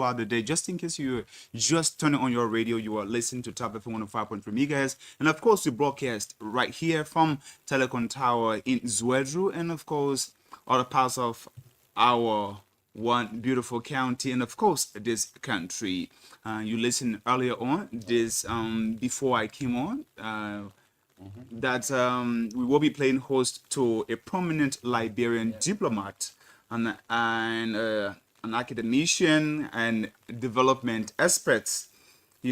throughout the day. Just in case you just turning on your radio, you are listening to Top FM 105.3 megahertz. And of course, we broadcast right here from Telecom Tower in Zwedru, and of course, other parts of our one beautiful county, and of course this country. You listened earlier on this before I came on that we will be playing host to a prominent Liberian diplomat and an academician and development expert, he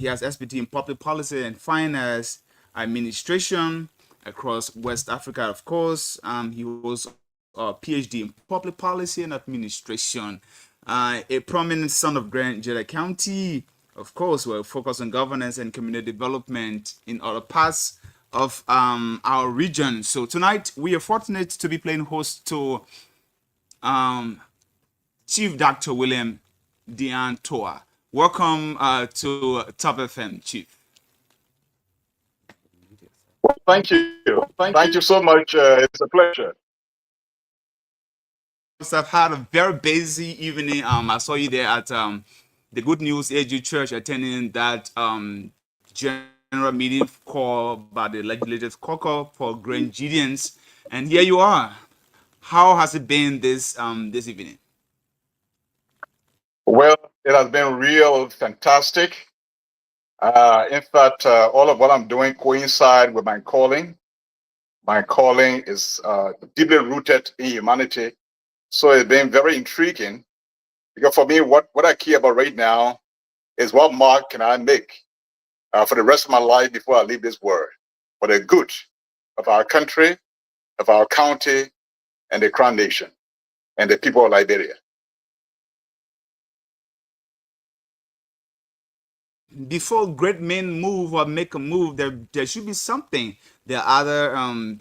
has expertise in public policy and finance administration across West Africa, of course. He was a PhD in public policy and administration. A prominent son of Grand GEDEH County, of course, will focus on governance and community development in other parts of our region. So tonight we are fortunate to be playing host to Chief Dr. William Dian TOWAH. Welcome to Top FM, Chief. Well, thank you. Thank you so much. It's a pleasure. I've had a very busy evening. I saw you there at the Good News AG Church attending that general meeting called by the Legislative Caucus for Grenadians, and here you are. How has it been this evening? Well, it has been real fantastic. In fact, all of what I'm doing coincide with my calling. My calling is deeply rooted in humanity. So it's been very intriguing, because for me, what I care about right now is what mark can I make for the rest of my life before I leave this world, for the good of our country, of our county, and the Crown Nation, and the people of Liberia. Before great men move or make a move, there should be something. They're either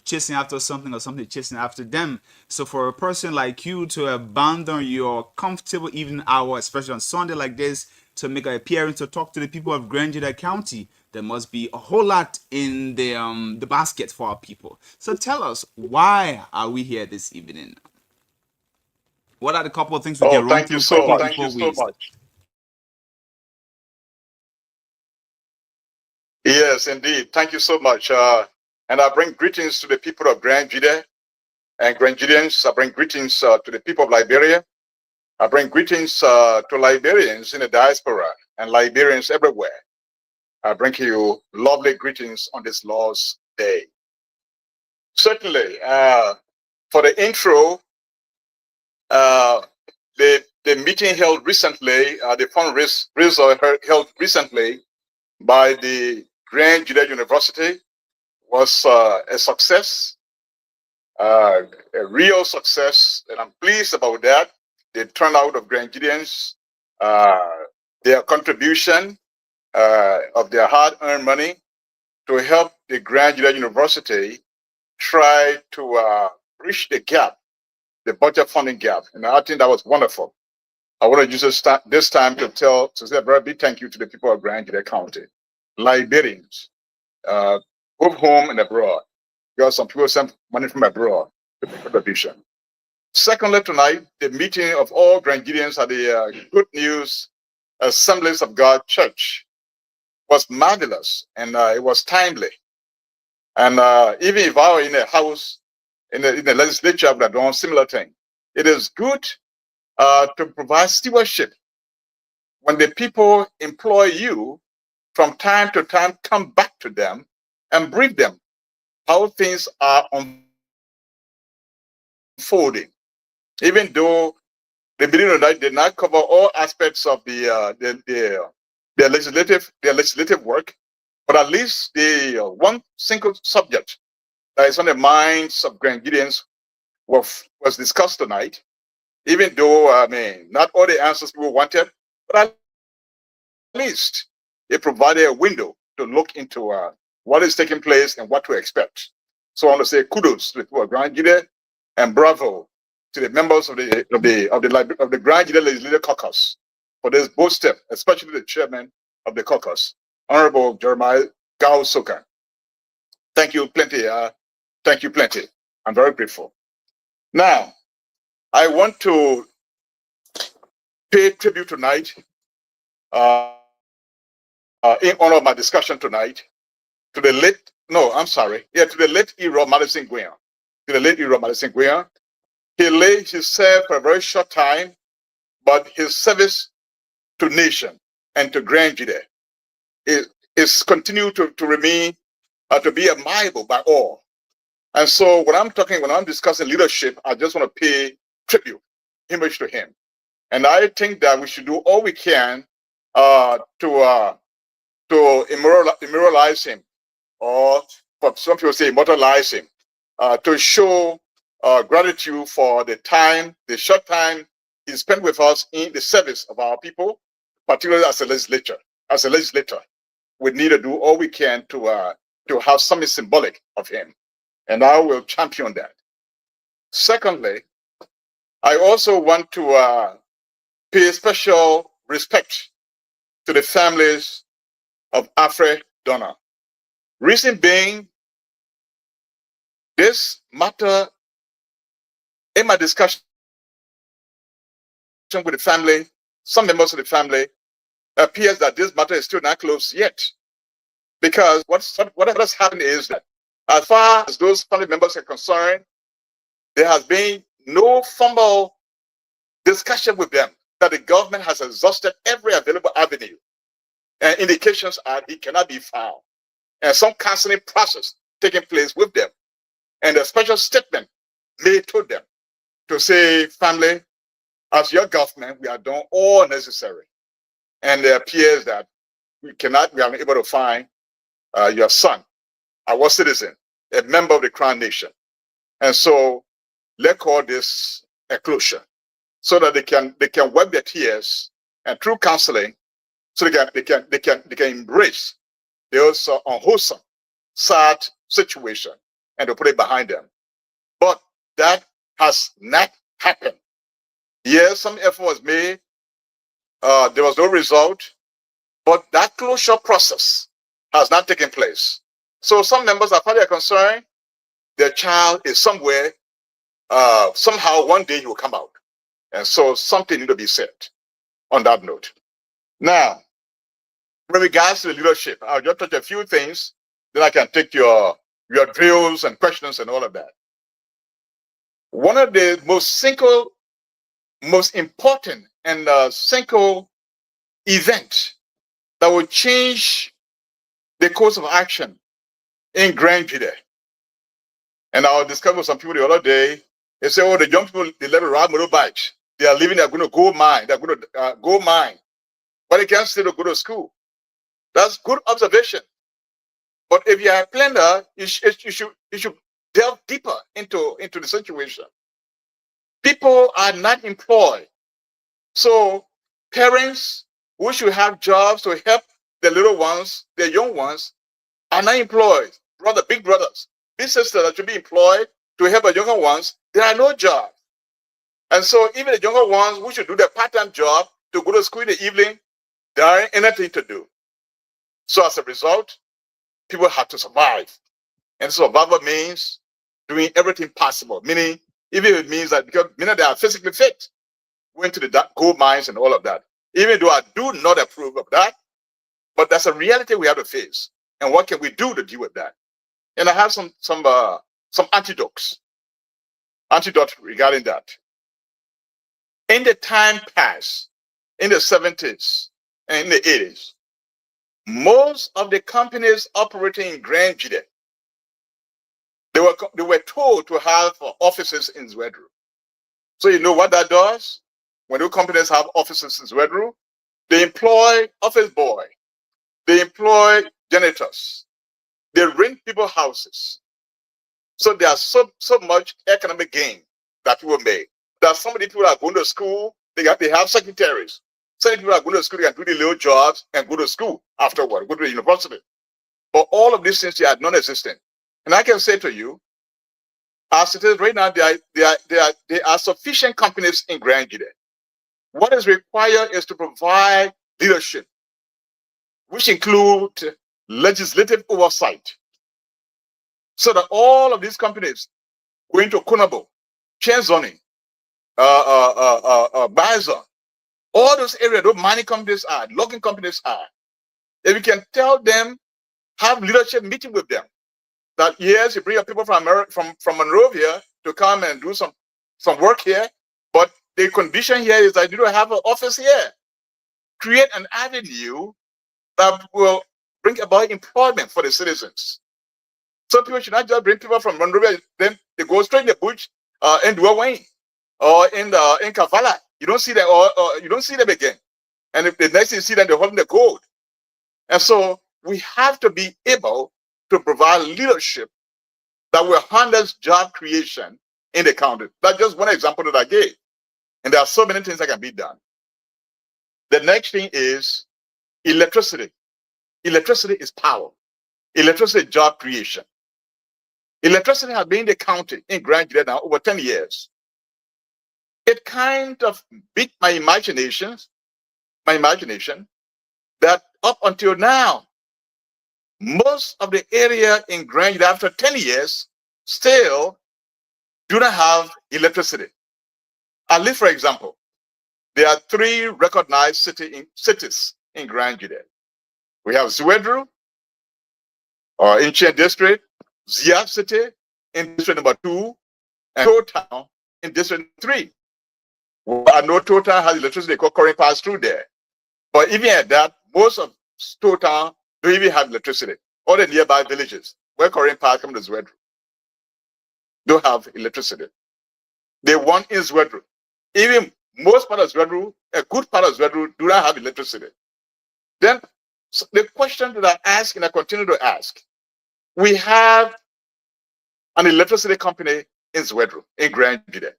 chasing after something or something chasing after them. So for a person like you to abandon your comfortable evening hour, especially on Sunday like this, to make an appearance to talk to the people of Grand GEDEH County, there must be a whole lot in the basket for our people. So tell us, why are we here this evening? What are the couple of things we can run through quickly before we start? Yes, indeed. Thank you so much. And I bring greetings to the people of Grand GEDEH and Grenadians. I bring greetings to the people of Liberia. I bring greetings to Liberians in the diaspora and Liberians everywhere. I bring you lovely greetings on this Lord's Day. Certainly, for the intro, the meeting held recently, the fundraiser held recently by the Grand GEDEH University was a success, a real success, and I'm pleased about that. The turnout of Grand GEDEHans, their contribution of their hard-earned money to help the Grand GEDEH University try to bridge the gap, the budget funding gap, and I think that was wonderful. I want to use this time to say a very big thank you to the people of Grand GEDEH County, Liberians, both home and abroad, because some people send money from abroad to make contribution. Secondly, tonight, the meeting of all Grand GEDEHans at the Good News Assemblies of God Church was marvelous, and it was timely. And even if I were in a house, in the legislature, I would have done a similar thing. It is good to provide stewardship. When the people employ you, from time to time, come back to them and brief them how things are unfolding. Even though they believe that they not cover all aspects of their legislative work, but at least the one single subject that is on the minds of Grand GEDEHans was discussed tonight. Even though not all the answers people wanted, but at least it provided a window to look into what is taking place and what to expect. So I want to say kudos to the people of Grand GEDEH and bravo to the members of the Grand GEDEH Legislative Caucus for this bold step, especially the chairman of the caucus, Honorable Jeremiah Gao Soka. Thank you plenty. Thank you plenty. I'm very grateful. Now, I want to pay tribute tonight, in honor of my discussion tonight, to the late, no, I'm sorry, yeah, to the late Ero Madison Guian. To the late Ero Madison Guian. He served for a very short time, but his service to nation and to Grand GEDEH is continued to remain, to be admirable by all. And so when I'm discussing leadership, I just want to pay tribute, homage to him. And I think that we should do all we can to immortalize him, or for some people say immortalize him, to show gratitude for the short time he spent with us in the service of our people, particularly as a legislator. As a legislator, we need to do all we can to have something symbolic of him, and I will champion that. Secondly, I also want to pay special respect to the families of Alfred Donner. Reason being, this matter, in my discussion with the family, some members of the family, appears that this matter is still not closed yet. Because what has happened is that, as far as those family members are concerned, there has been no formal discussion with them that the government has exhausted every available avenue, and indications are it cannot be found. And some counseling process taking place with them, and a special statement made to them to say, family, as your government, we are doing all necessary. And it appears that we are unable to find your son, our citizen, a member of the Crown Nation. And so let's call this a closure, so that they can wipe their tears, and through counseling, so they can embrace the unwholesome, sad situation, and to put it behind them. But that has not happened. Yes, some effort was made. There was no result, but that closure process has not taken place. So some members, as far as they are concerned, their child is somewhere. Somehow, one day he will come out, and so something need to be said on that note. Now, with regards to the leadership, I'll just touch a few things. Then I can take your drills and questions and all of that. One of the most important and single event that will change the course of action in Grand GEDEH. And I discovered with some people the other day, they say, oh, the young people, they let ride motorbikes. They are leaving, they're going to go mine. They're going to go mine. But they can't still go to school. That's good observation. But if you are a planner, you should delve deeper into the situation. People are not employed. So parents who should have jobs to help the little ones, the young ones, are not employed. Big brothers, big sisters that should be employed to help the younger ones, there are no jobs. And so even the younger ones who should do their part-time job to go to school in the evening, there aren't anything to do. So as a result, people have to survive. And survival means doing everything possible, meaning even if it means that because many they are physically fit, going to the gold mines and all of that. Even though I do not approve of that, but that's a reality we have to face. And what can we do to deal with that? And I have some antidote regarding that. In the time past, in the 70s and in the 80s, most of the companies operating in Grand GEDEH, they were told to have offices in Zwedru. So you know what that does? When those companies have offices in Zwedru, they employ office boy, they employ janitors, they rent people houses. So there's so much economic gain that people make. That some of the people are going to school, they have secretaries. Some people are going to school, they can do the little jobs and go to school afterward, go to the university. But all of these things are non-existent. And I can say to you, as it is right now, there are sufficient companies in Grand GEDEH. What is required is to provide leadership, which include legislative oversight, so that all of these companies going to Kunabo, Chenzoni, Baza, All those areas, those mining companies are, logging companies are. If you can tell them, have leadership meeting with them, that yes, you bring your people from America, from Monrovia to come and do some work here, but the condition here is that you don't have an office here. Create an avenue that will bring about employment for the citizens. So people should not just bring people from Monrovia, then they go straight in the bush in Duane or in Kavala. You don't see them, or you don't see them again. And if the next thing you see them, they're holding the gold. And so we have to be able to provide leadership that will harness job creation in the county. That's just one example that I gave. And there are so many things that can be done. The next thing is electricity. Electricity is power. Electricity is job creation. Electricity has been in the county in Grand GEDEH now over 10 years. It kind of beat my imagination that up until now, most of the area in Grand GEDEH after 10 years still do not have electricity. At least, for example, there are 3 recognized cities in Grand GEDEH. We have Zwedru, or Ancient District, Zia City in District number 2, and TOWAH in District 3. I know TOWAH has electricity because current pass through there. But even at that, most of TOWAH don't even have electricity. All the nearby villages where current pass comes to Zwedru don't have electricity. The one in Zwedru, even most part of Zwedru, a good part of Zwedru, do not have electricity. Then the question that I ask and I continue to ask, we have an electricity company in Zwedru, in Grand GEDEH,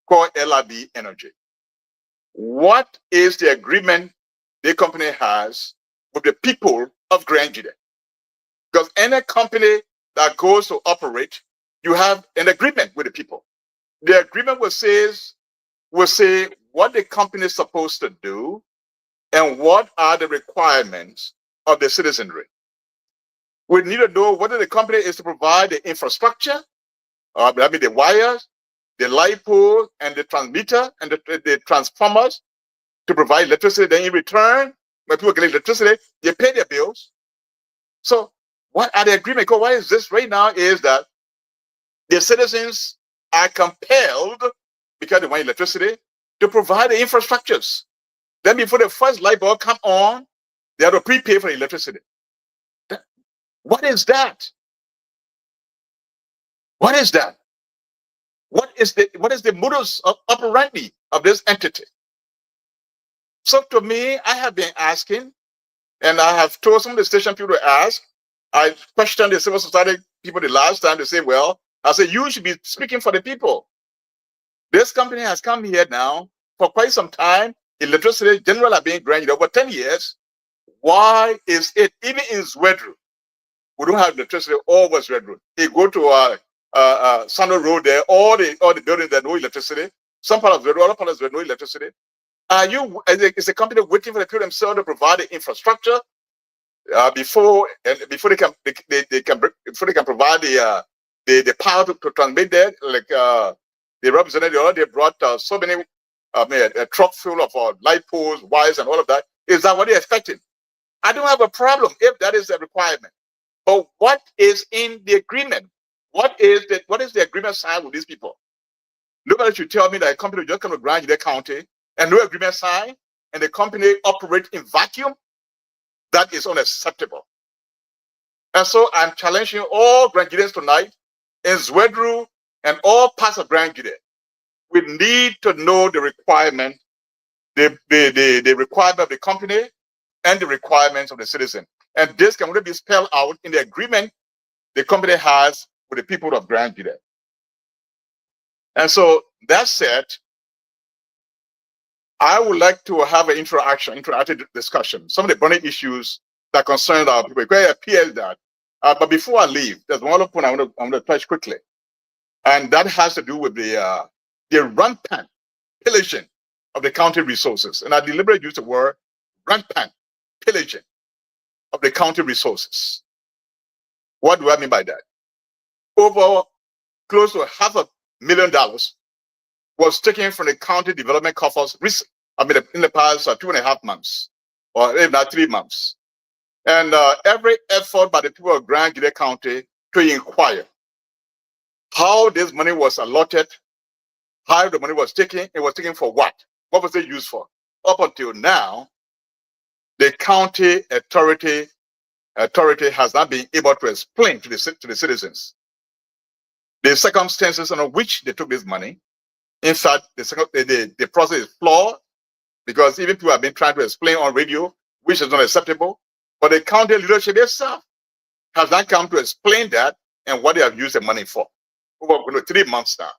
called LRB Energy. What is the agreement the company has with the people of Grand GEDEH? Because any company that goes to operate, you have an agreement with the people. The agreement will say what the company is supposed to do and what are the requirements of the citizenry. We need to know whether the company is to provide the infrastructure, the wires, the light pole, and the transmitter, and the transformers to provide electricity. Then in return, when people get electricity, they pay their bills. So what are the agreements? Because what is this right now is that the citizens are compelled, because they want electricity, to provide the infrastructures. Then before the first light bulb come on, they have to prepay for the electricity. What is that? What is that? What is the modus operandi of this entity? So to me, I have been asking, and I have told some of the station people to ask. I questioned the civil society people the last time. They say, well, I said, you should be speaking for the people. This company has come here now for quite some time. Electricity general are being granted over 10 years. Why is it, even in Zwedru, we don't have electricity all over Zwedru. You go to Sando Road there, all the buildings that no electricity. Some part of Zwedru, other part of Zwedru, no electricity. Is the company waiting for the people themselves to provide the infrastructure before they can provide the power to transmit there? Like the representative, they brought so many a truck full of light poles, wires, and all of that. Is that what they're expecting? I don't have a problem if that is a requirement. But what is in the agreement? What is the agreement signed with these people? Nobody should tell me that a company just come to Grand GEDEH County and no agreement signed, and the company operate in vacuum. That is unacceptable. And so I'm challenging all Grand GEDEHs tonight in Zwedru and all parts of Grand GEDEH. We need to know the requirement, the requirement of the company and the requirements of the citizen. And this can only be spelled out in the agreement the company has with the people of Grand GEDEH. And so that said, I would like to have an interactive discussion. Some of the burning issues that concern our people. It appears that. But before I leave, there's one other point I want to touch quickly, and that has to do with the rampant pillaging of the county resources. And I deliberately use the word rampant pillaging of the county resources. What do I mean by that? Over close to $500,000 was taken from the county development coffers in the past 2.5 months, or if not 3 months. And every effort by the people of Grand GEDEH County to inquire how this money was allotted, how the money was taken, it was taken for what? What was it used for? Up until now, the county authority has not been able to explain to the citizens the circumstances under which they took this money. In fact, the process is flawed, because even people have been trying to explain on radio, which is not acceptable. But the county leadership itself has not come to explain that and what they have used the money for over 3 months now.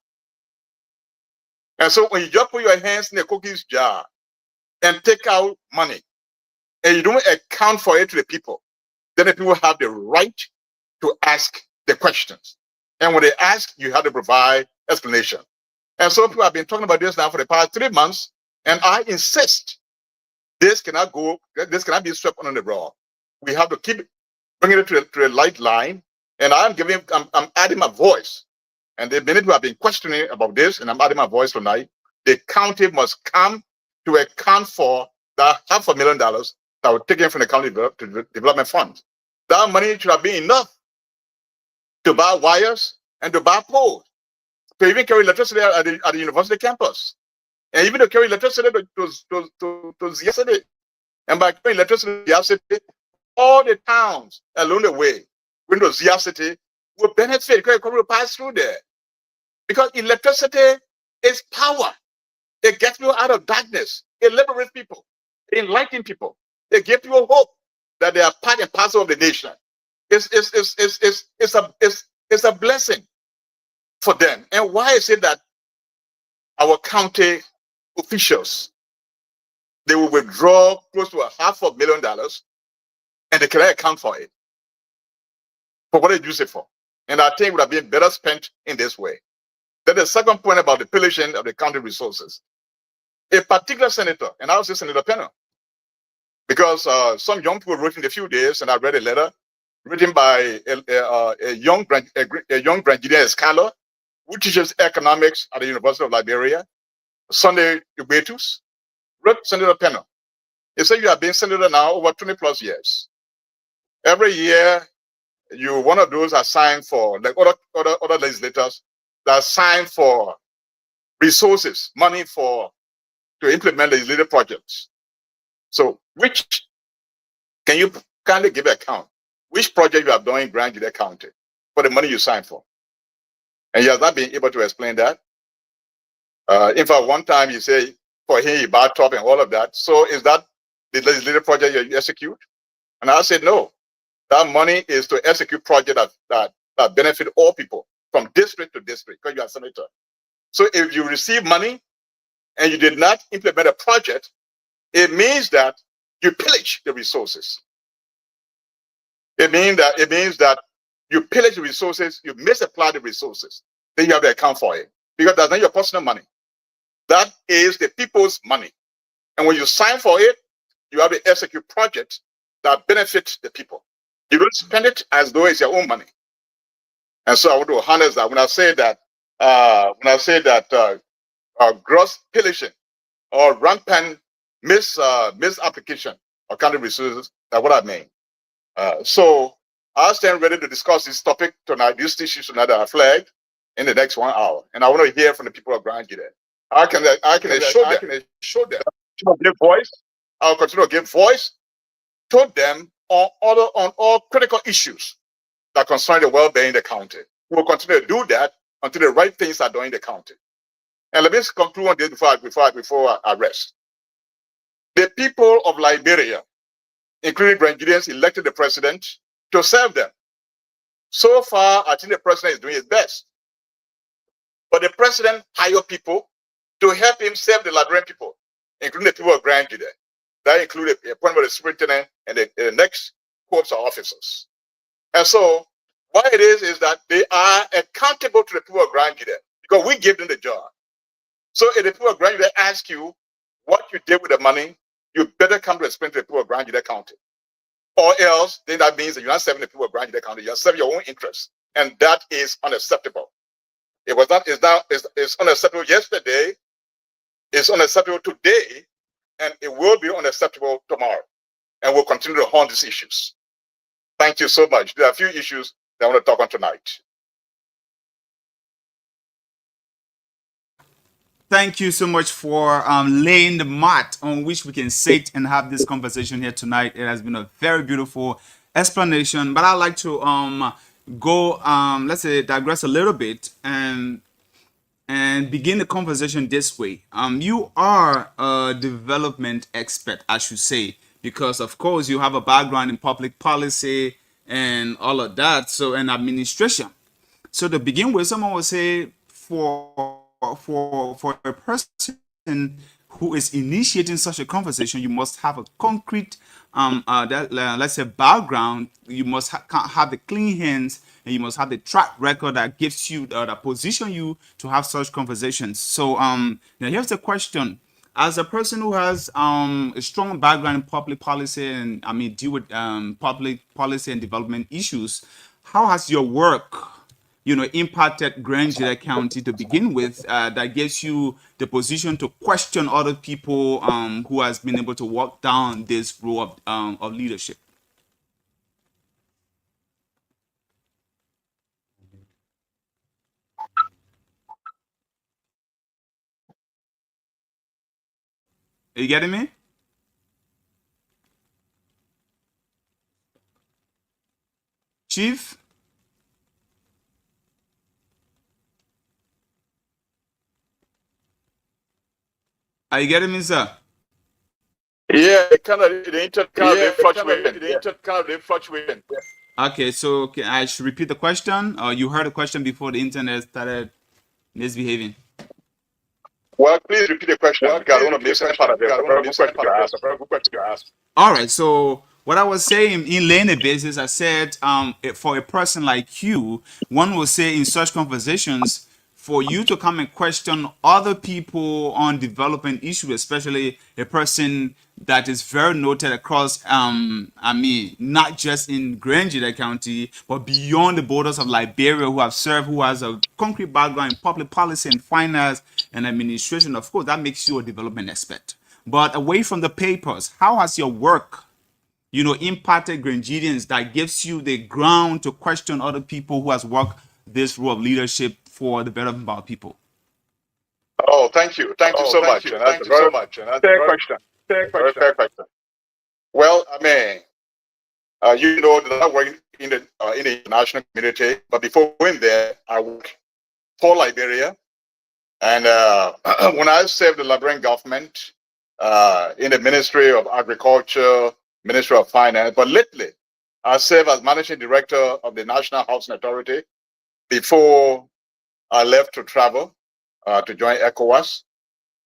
And so when you just put your hands in the cookies jar and take out money and you don't account for it to the people, then the people have the right to ask the questions. And when they ask, you have to provide explanation. And so people have been talking about this now for the past 3 months, and I insist this cannot be swept under the rug. We have to keep bringing it to a light line, and I'm adding my voice. And the minute we have been questioning about this, and I'm adding my voice tonight, the county must come to account for that $500,000 that was taken from the county development fund. That money should have been enough to buy wires and to buy poles, to even carry electricity at the university campus, and even to carry electricity to yesterday. And by carrying electricity to Zia City, all the towns along the way, going to Zia City, will benefit because it will pass through there. Because electricity is power. It gets people out of darkness. It liberates people. It enlightens people. It gives people hope that they are part and parcel of the nation. It's a blessing for them. And why is it that our county officials, they will withdraw close to $500,000 and they cannot account for it, for what they use it for? And I think it would have been better spent in this way. Then the second point about the pillaging of the county resources. A particular senator, and I was say Senator Penner, because some young people wrote in a few days, and I read a letter written by a young Grandidian scholar who teaches economics at the University of Liberia, Sunday Ubetus, wrote Senator Penner. He said, you have been senator now over 20 plus years. Every year, you're one of those assigned for, like other legislators, that are assigned for resources, money to implement legislative projects. So can you kindly give an account? Which project you have done in Grand GEDEH County for the money you signed for? And he has not been able to explain that. In fact, one time he said, for him, he bought top and all of that. So is that the legislative project you execute? And I said, no. That money is to execute projects that benefit all people from district to district, because you are a senator. So if you receive money and you did not implement a project, it means that you pillage the resources. It means that you pillage the resources, you misapply the resources. Then you have to account for it, because that's not your personal money. That is the people's money. And when you sign for it, you have to execute projects that benefit the people. You don't spend it as though it's your own money. And so I want to harness that when I say that gross pillaging or rampant misapplication of county resources, that's what I mean. So I stand ready to discuss this topic tonight, these issues tonight that are flagged in the next 1 hour. And I want to hear from the people of Grand GEDEH. I can assure them. Give voice. I'll continue to give voice to them on all critical issues that concern the well-being of the county. We will continue to do that until the right things are done in the county. And let me conclude on this before I rest. The people of Liberia, including Grandidians, elected the president to serve them. So far, I think the president is doing his best. But the president hired people to help him serve the Liberian people, including the people of Grand GEDEH. That included the appointment of the superintendent and the next corps of officers. And so what it is that they are accountable to the people of Grand GEDEH because we give them the job. So if the people of Grand GEDEH ask you what you did with the money, you better come to explain to the people of Grand GEDEH County. Or else, then that means that you're not serving the people of Grand GEDEH County, you're serving your own interests. And that is unacceptable. It's unacceptable yesterday, it's unacceptable today, and it will be unacceptable tomorrow. And we'll continue to hone these issues. Thank you so much. There are a few issues that I want to talk on tonight. Thank you so much for laying the mat on which we can sit and have this conversation here tonight. It has been a very beautiful explanation, but I'd like to go, let's say, digress a little bit and begin the conversation this way. You are a development expert, I should say, because of course you have a background in public policy and all of that, so and administration. So to begin with, someone will say for a person who is initiating such a conversation, you must have a concrete let's say background. You must have the clean hands, and you must have the track record that gives you that position you to have such conversations. So now here's the question: as a person who has a strong background in public policy and I mean deal with public policy and development issues, how has your work impacted Grand GEDEH County to begin with, that gives you the position to question other people who has been able to walk down this road of leadership? Are you getting me? Chief? Are you getting me, sir? Yeah, the internet kind of fluctuating. Okay, so I should repeat the question. You heard the question before the internet started misbehaving. Well, please repeat the question because I want to miss any part of it. It's a very good question to ask. All right. So what I was saying in laying the basis, I said for a person like you, one will say in such conversations, for you to come and question other people on development issues, especially a person that is very noted across, I mean, not just in Grand GEDEH County, but beyond the borders of Liberia, who have served, who has a concrete background in public policy and finance and administration. Of course, that makes you a development expert. But away from the papers, how has your work, impacted Grandidians that gives you the ground to question other people who has worked this role of leadership for the betterment of our people? Oh, thank you. Thank you so much. Thank you so much. And that's a fair question. Fair question. Well, I mean, you know that I work in the international community, but before going there, I worked for Liberia. And when I served the Liberian government in the Ministry of Agriculture, Ministry of Finance, but lately I serve as managing director of the National Housing Authority before I left to travel to join ECOWAS.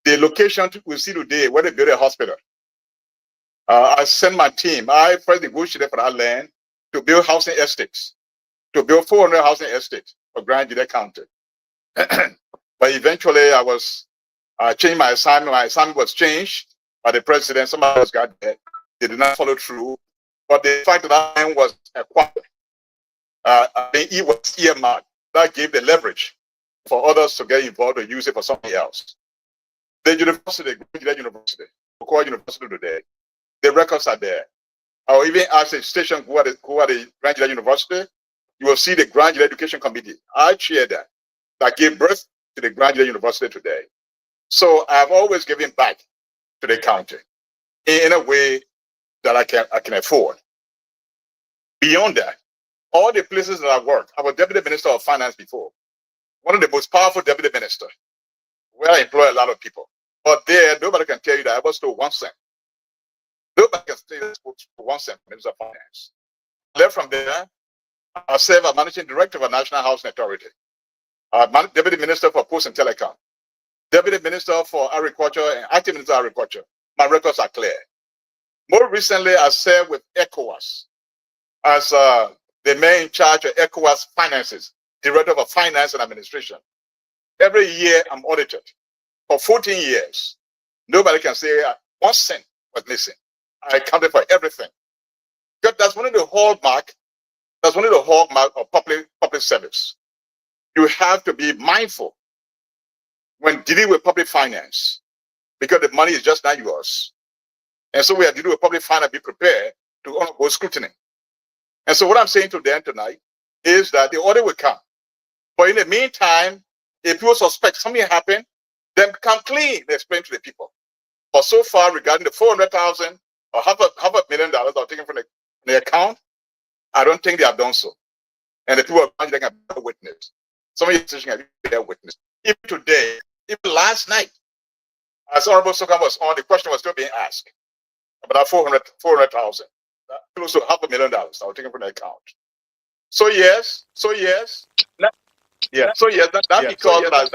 The location we see today, where they built a hospital, I sent my team. I first negotiated for that land to build housing estates, to build 400 housing estates for Grand GEDEH County. But eventually I changed my assignment. My assignment was changed by the president. Somebody else got there. They did not follow through. But the fact that that land was acquired, it was earmarked. That gave the leverage for others to get involved or use it for something else. The university, GEDEH University, Okoa University today, the records are there. I'll even ask the station who are the Grand GEDEH University. You will see the Grand GEDEH Education Committee. I chair that gave birth to the Grand GEDEH University today. So I've always given back to the county in a way that I can afford. Beyond that, all the places that I worked, I was Deputy Minister of Finance before. One of the most powerful deputy ministers, where I employ a lot of people. But there, nobody can tell you that I was stole 1 cent. Nobody can say that I stole 1 cent, Minister of Finance. I left from there. I served as Managing Director of the National Housing Authority, Deputy Minister for Post and Telecom, Deputy Minister for Agriculture and Active Minister of Agriculture. My records are clear. More recently, I served with ECOWAS as the man in charge of ECOWAS finances, Director of Finance and Administration. Every year, I'm audited. For 14 years, nobody can say 1 cent was missing. I accounted for everything. Because that's one of the hallmark. That's one of the hallmark of public service. You have to be mindful when dealing with public finance, because the money is just not yours. And so we have to do a public fund and be prepared to undergo scrutiny. And so what I'm saying to them tonight is that the order will come. But in the meantime, if people suspect something happened, then come clean and explain to the people. But so far, regarding the 400,000 or $500,000 that are taken from the account, I don't think they have done so. And the people are going to bear witness. Some of you can bear witness. Even today, even last night, as Honorable Soka was on, the question was still being asked about 400,000, close to $500,000 that were taken from the account. So yes, yeah. So yes, not because I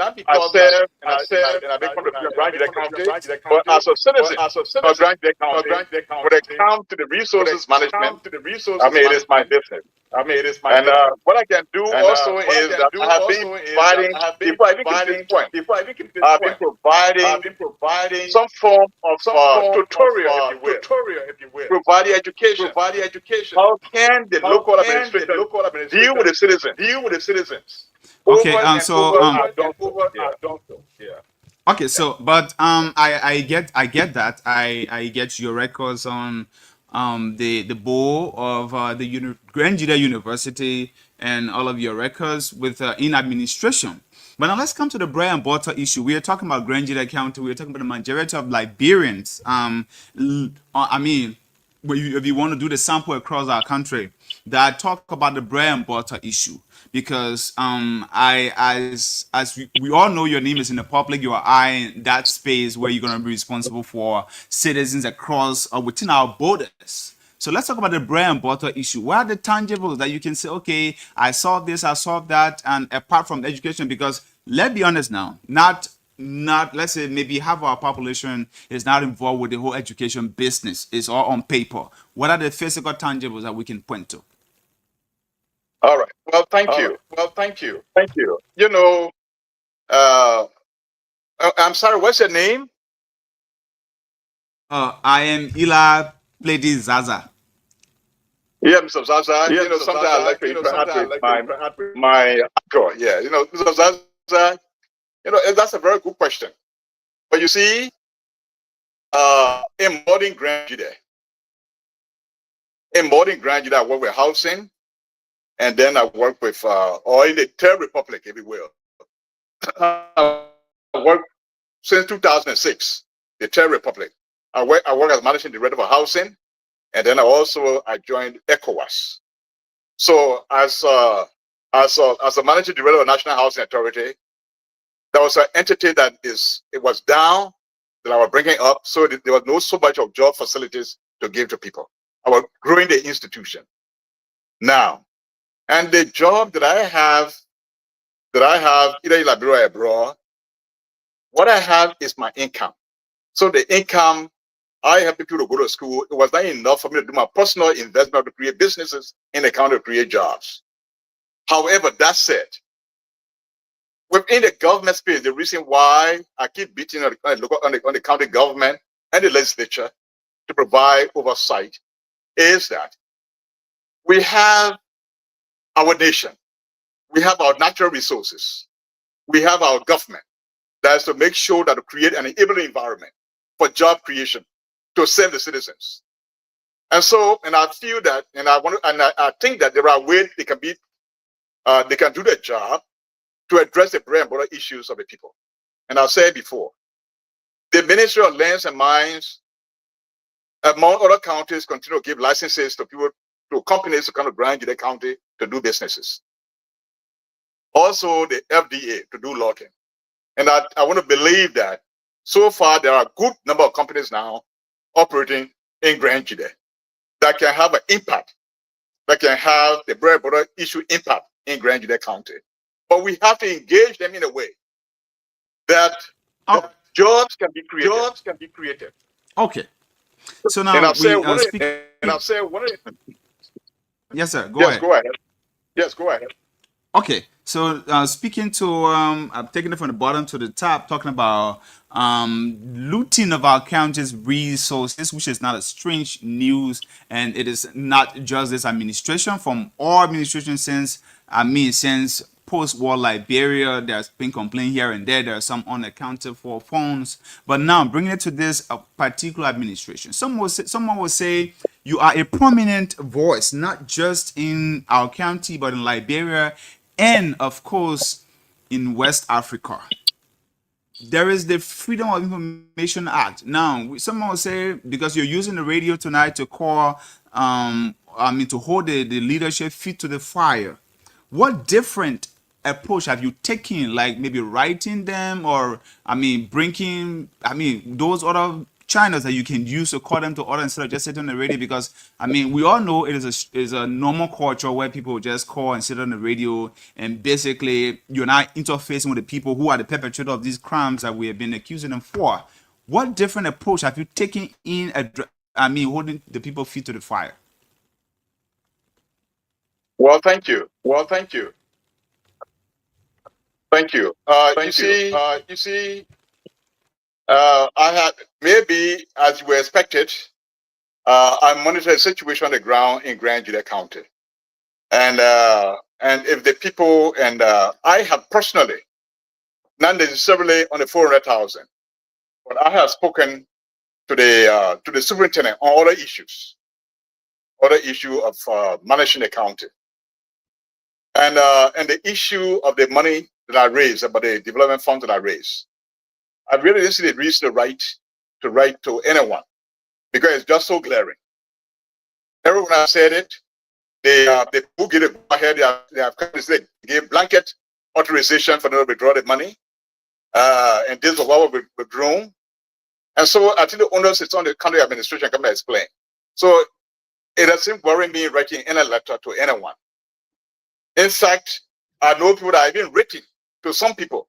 said and I make fun of the GEDEH County, but as a citizen of GEDEH County, when it comes to the resources management, I mean it is my business. And what I can do also is that I have been providing, before I even get to this point, I've been providing some form of tutorial, if you will, providing education. How can the local administration deal with the citizens? Okay, okay, so but I get that. I get your records on the board of the Grand GEDEH University and all of your records with in administration. But now let's come to the bread and butter issue. We are talking about Grand GEDEH County. We are talking about the majority of Liberians. I mean, if you want to do the sample across our country, that talk about the bread and butter issue, because I as we all know, your name is in the public, you are in that space where you're going to be responsible for citizens across or within our borders. So let's talk about the bread and butter issue. What are the tangibles that you can say, okay, I solved this, I solved that, and apart from education? Because let's be honest now, not let's say maybe half our population is not involved with the whole education business. It's all on paper. What are the physical tangibles that we can point to? All right. Well, thank you. You know, I'm sorry, what's your name? I am Ila Pledi Zaza. Yeah, Mr. Zaza. You know, sometimes I like to interact with my uncle. Yeah, you know, Mr. Zaza, you know, that's a very good question. But you see, in modern Grand GEDEH, I work with housing, and then I work with, or in the Third Republic, if you will. I work since 2006, the Third Republic. I work as managing director for housing, and then I joined ECOWAS. So as a managing director of National Housing Authority, there was an entity that it was down that I was bringing up, so that there was no so much of job facilities to give to people. I was growing the institution now, and the job that I have either in Liberia or abroad, what I have is my income. So the income, I help people to go to school. It was not enough for me to do my personal investment to create businesses in the county to create jobs. However, that said, within the government space, the reason why I keep beating on the county government and the legislature to provide oversight is that we have our nation, we have our natural resources, we have our government that is to make sure that to create an enabling environment for job creation to serve the citizens. And so, and I feel that, and I think that there are ways they can do their job to address the bread and butter issues of the people. And I've said before, the Ministry of Lands and Mines, among other counties, continue to give licenses to people, to companies to come to Grand GEDEH County to do businesses. Also, the FDA to do logging. And I want to believe that so far there are a good number of companies now operating in Grand GEDEH that can have an impact, that can have the bread and butter issue impact in Grand GEDEH County. But we have to engage them in a way that jobs can be created. Okay. So now I'll say yes, sir. Go ahead. Okay. So speaking to I'm taking it from the bottom to the top, talking about looting of our county's resources, which is not a strange news, and it is not just this administration. From all administration since post-war Liberia. There's been complaint here and there. There are some unaccounted for phones. But now bringing it to this particular administration, someone will say you are a prominent voice, not just in our county, but in Liberia, and of course in West Africa. There is the Freedom of Information Act. Now, someone will say, because you're using the radio tonight to call, to hold the leadership feet to the fire. What different approach have you taken? Like maybe writing them, or bringing, those other channels that you can use to call them to order instead of just sitting on the radio? Because we all know it is a normal culture where people just call and sit on the radio, and basically you're not interfacing with the people who are the perpetrator of these crimes that we have been accusing them for. What different approach have you taken in holding the people feet to the fire? Well, thank you. Thank you. You see, I had, maybe as you were expected, I monitored the situation on the ground in Grand GEDEH County. And if the people, and I have personally, not necessarily on the 400,000, but I have spoken to the superintendent on other issues of managing the county. And the issue of the money that I raised, about the development fund that I raised, I really didn't see the reason to write to anyone, because it's just so glaring. Everyone has said it. They who get it ahead, they have gave blanket authorization for them to withdraw the money, and this was what was withdrawn. And so I think the onus is on the county administration to come and explain. So it doesn't worry me writing any letter to anyone. In fact, I know people that have even written to some people,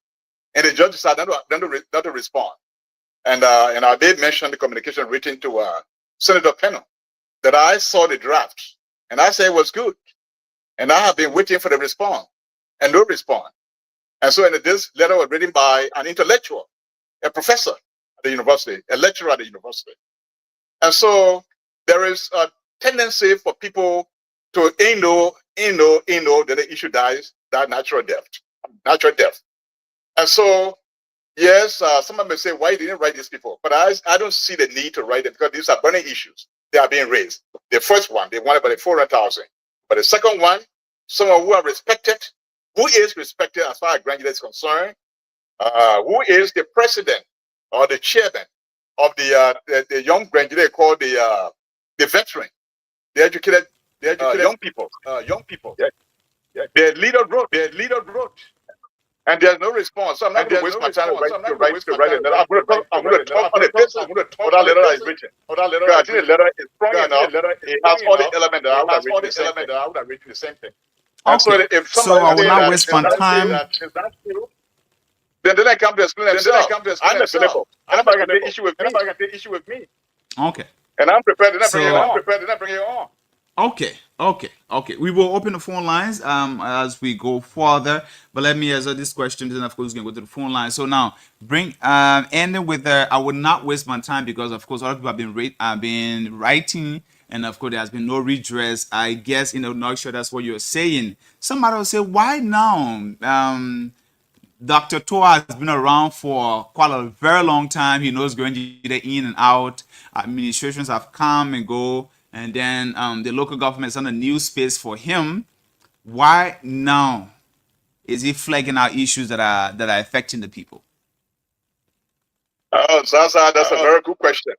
and the judge decided not to respond. And I did mention the communication written to Senator Pennell, that I saw the draft, and I said it was good. And I have been waiting for the response, and no response. And so this letter was written by an intellectual, a professor at the university, a lecturer at the university. And so there is a tendency for people to know that the issue died natural death. And so, yes, someone may say, why you didn't write these people? But I don't see the need to write them, because these are burning issues. They are being raised. The first one, they wanted about the 400,000. But the second one, someone who is respected as far as Grand GEDEH is concerned, who is the president or the chairman of the young Grand GEDEH, called the veteran, the educated young people. Yeah. Their leader wrote. And there's no response. So I'm not going to waste my time to write a letter. I'm going to talk on the basis of that letter that is written. Because I think the letter is strong enough. It has all the elements that I would have written the same thing. And so if somebody I will not waste my time. Then I come to explain themselves. I'm available. Anybody can take issue with me. Okay. And I'm prepared to bring it on. Okay. We will open the phone lines as we go further. But let me answer this question, and of course, we can go to the phone line. So now, ending with I will not waste my time, because of course, a lot of people have been writing, and of course, there has been no redress. I guess in a nutshell, that's what you're saying. Somebody will say, why now? Dr. TOWAH has been around for quite a very long time. He knows Grand GEDEH in and out. Administrations have come and go, and then the local government is on a new space for him. Why now is he flagging out issues that are affecting the people? Oh, Zaza, that's a very good question.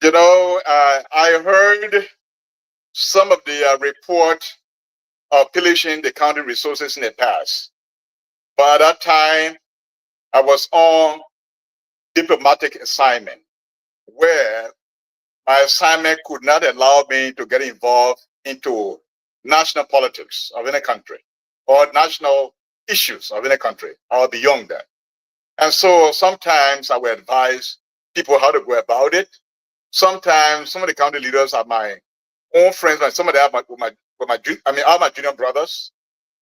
You know, I heard some of the report of pillaging the county resources in the past. But at that time, I was on diplomatic assignment, where my assignment could not allow me to get involved into national politics of any country or national issues of any country or beyond that. And so sometimes I would advise people how to go about it. Sometimes some of the county leaders are my own friends, and some of them are my junior brothers.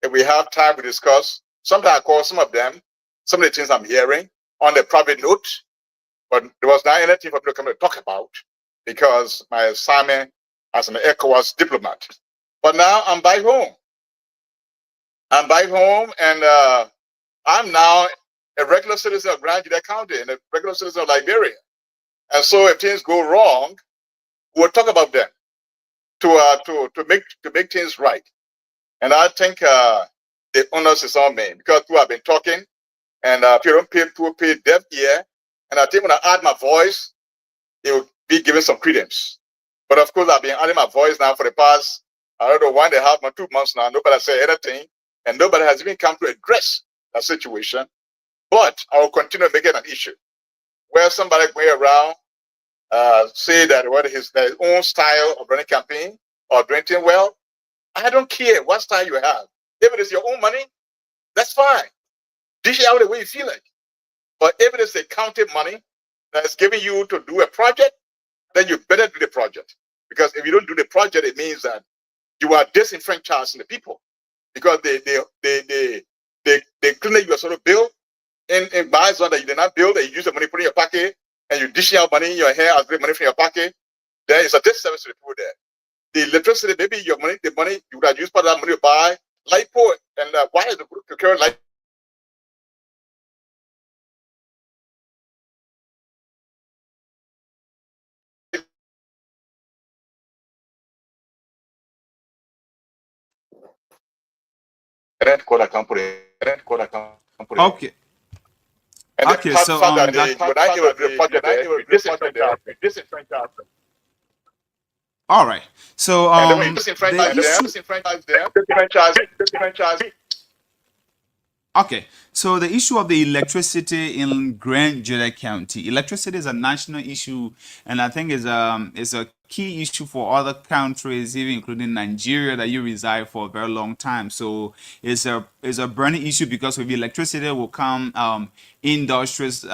If we have time, we discuss. Sometimes I call some of them, some of the things I'm hearing on the private note, but there was not anything for people to come to talk about, because my assignment as an ECOWAS diplomat. But now I'm back home. I'm back home, and I'm now a regular citizen of Grand Gedeh County and a regular citizen of Liberia. And so, if things go wrong, we'll talk about them to make things right. And I think the onus is on me because people have been talking, and people pay deaf ear. And I think when I add my voice, it will be given some credence. But of course, I've been adding my voice now for the past, I don't know, 1.5 or 2 months now. Nobody has said anything, and nobody has even come to address that situation. But I will continue to make it an issue where somebody going around say that what is their own style of running campaign or doing things well. I don't care what style you have. If it is your own money, that's fine. Dish it out the way you feel like. But if it is a county money that's giving you to do a project, then you better do the project. Because if you don't do the project, it means that you are disenfranchising the people. Because they claim that you are sort of built and buy something that you did not build, and you use the money put in your pocket, and you dish out money in your hair as great money from your pocket. There is a disservice to the people there. The electricity, maybe your money, the money you would have used part of that money to buy LiPo, and why is the procure light? Okay. And Okay, the so fact that that when I able to do the project there, you disenfranchise them. all right. So And then when you the disenfranchise them, disenfranchise. okay, so the issue of the electricity in Grand Gedeh County, electricity is a national issue, and I think is a key issue for other countries, even including Nigeria, that you reside for a very long time. So it's a burning issue because with electricity will come industries,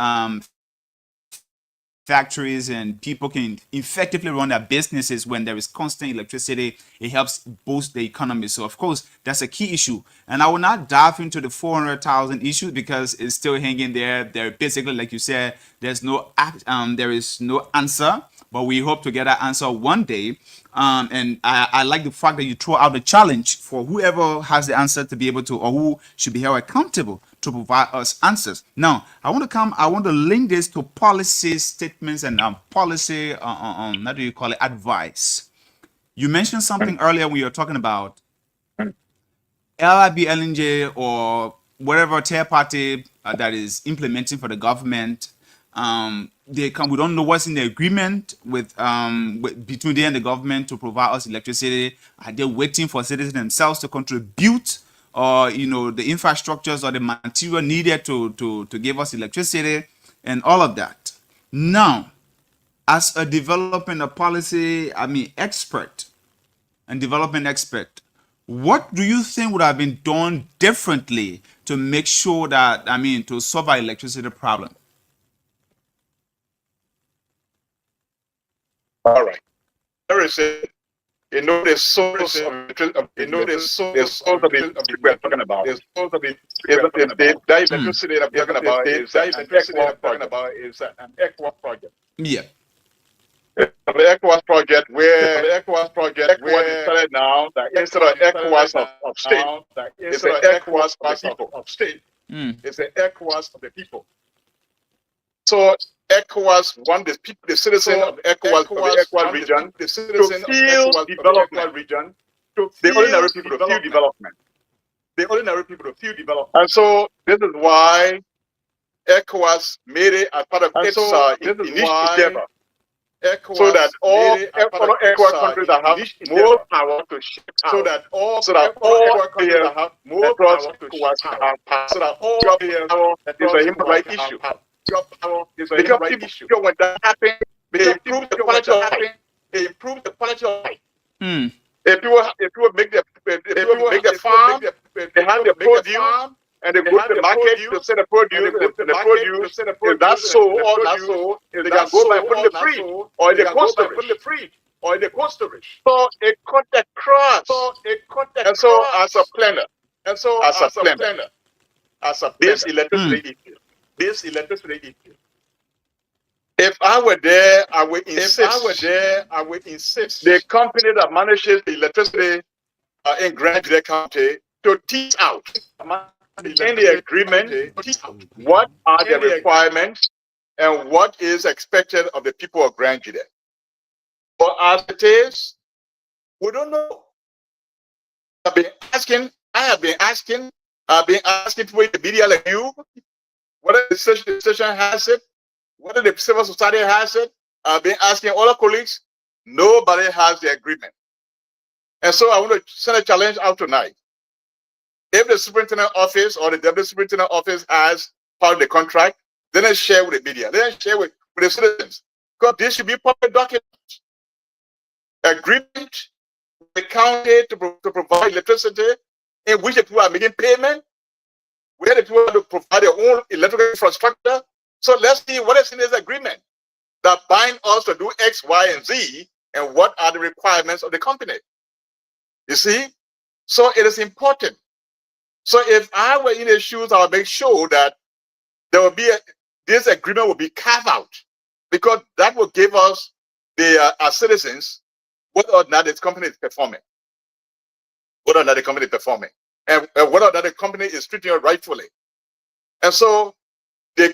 factories, and people can effectively run their businesses when there is constant electricity. It helps boost the economy. So of course that's a key issue, and I will not dive into the 400,000 issues because it's still hanging there. They're basically, like you said, there is no answer, but we hope to get an answer one day. And I like the fact that you throw out the challenge for whoever has the answer to be able to, or who should be held accountable to provide us answers. Now, I want to link this to policy statements and policy, how do you call it, advice. You mentioned something earlier when you were talking about LIB, LNJ, or whatever third party that is implementing for the government. They come. We don't know what's in the agreement between them and the government to provide us electricity. Are they waiting for citizens themselves to contribute, or the infrastructures or the material needed to give us electricity, and all of that? Now, as a development of policy, expert and development expert, what do you think would have been done differently to make sure that, to solve our electricity problem? All right. There is the source of the source of the electricity we're talking about. The source of the electricity that we're talking about is an ECWA project. Yeah. The ECWA project where ECWA decided now that instead of ECWAs of state, it's an ECWAs of the people. It's an ECWAs of the people. So ECOWAS want the people, the citizens of ECOWAS, of the ECOWAS region, to feel development. The ordinary people to feel development. The ordinary people to feel development. And so this is why ECOWAS made it as part of its initiative, so that all ECOWAS countries that have more power to shape out, so that all countries that have more power to shape out, so that all power is a human right issue. Because people, when that happens, they improve the quality of life. They improve the quality of life. If people make the farm, they have the produce, and they go to the market to sell the produce, and the produce is not sold or not sold, they can go by putting the free or in the cold storage. So it cut the cost. And so as a planner, this electricity issue. If I were there, I would insist. The company that manages the electricity in Grand Gedeh County to tease out in the agreement what are the requirements and what is expected of the people of Grand GEDEH. But as it is, we don't know. I've been asking people in the media like you, whether the station has it, whether the civil society has it. I've been asking all our colleagues. Nobody has the agreement. And so I want to send a challenge out tonight. If the superintendent office or the deputy superintendent office has part of the contract, then let's share with the media. Let's share with the citizens. Because this should be public document. Agreement with the county to provide electricity in which the people are making payment, where the people have to provide their own electrical infrastructure. So let's see what is in this agreement that bind us to do X, Y, and Z, and what are the requirements of the company. You see? So it is important. So if I were in the shoes, I would make sure that there will be this agreement will be carved out, because that will give us our citizens whether or not this company is performing, whether or not the company is performing, and whether or not the company is treating it rightfully. And so the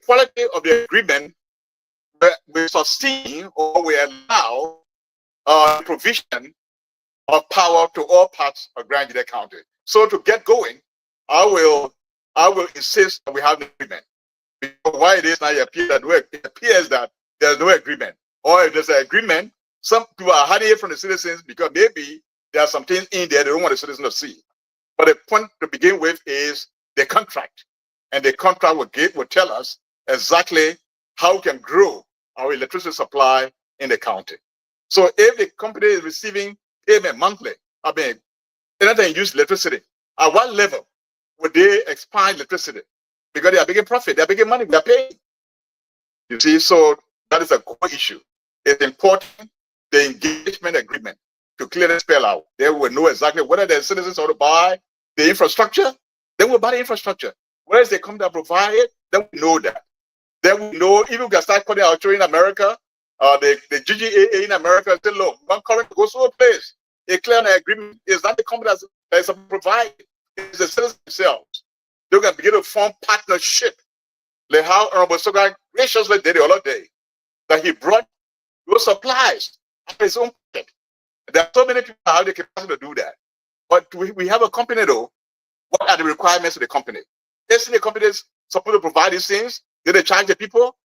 quality of the agreement we sustain or we allow the provision of power to all parts of Grand GEDEH County. So to get going, I will insist that we have an agreement. Because why it is now, it appears that there's no agreement. Or if there's an agreement, some people are hiding it from the citizens because maybe there are some things in there they don't want the citizens to see. But the point to begin with is the contract. And the contract will tell us exactly how we can grow our electricity supply in the county. So if the company is receiving payment monthly, anything use electricity, at what level would they expand electricity? Because they are making profit, they are making money, they are paying. You see, so that is a core issue. It's important, the engagement agreement, to clearly spell out. They will know exactly whether the citizens ought to buy the infrastructure, then we'll buy the infrastructure. Whereas they come to provide it, then we know that. Then we know, even we can start calling our children in America, the GGAA in America, and say, look, one current goes to a place. A clear agreement is not the company that is provided, it's the citizens themselves. They can begin to form partnership, like how Honorable Soga graciously did the other day, that he brought those supplies at his own pocket. There are so many people who have the capacity to do that. But we have a company though. What are the requirements of the company? Yes, the company is supposed to provide these things. They charge the people,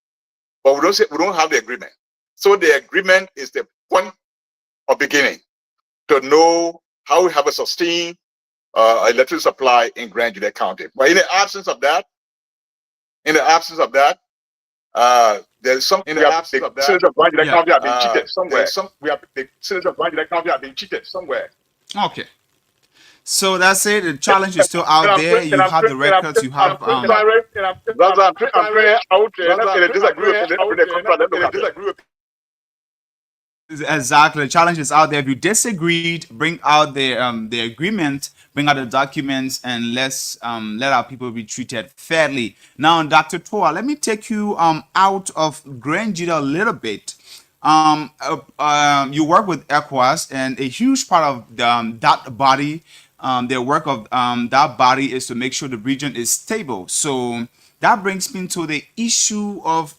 but we don't have the agreement. So the agreement is the point of beginning to know how we have a sustained electricity supply in Grand GEDEH County. But in the absence of that, there's some citizens of Grand GEDEH County have been cheated somewhere. The citizens of Grand GEDEH County have been cheated somewhere. Okay. So that's it. The challenge is still out there. You have the records. You have. I'm praying out. Disagree with. Exactly. The challenge is out there. If you disagreed, bring out the agreement, bring out the documents, and let's let our people be treated fairly. Now, Dr. TOWAH, let me take you out of Grand GEDEH a little bit. You work with ECOWAS, and a huge part of that body, the work of that body is to make sure the region is stable. So that brings me to the issue of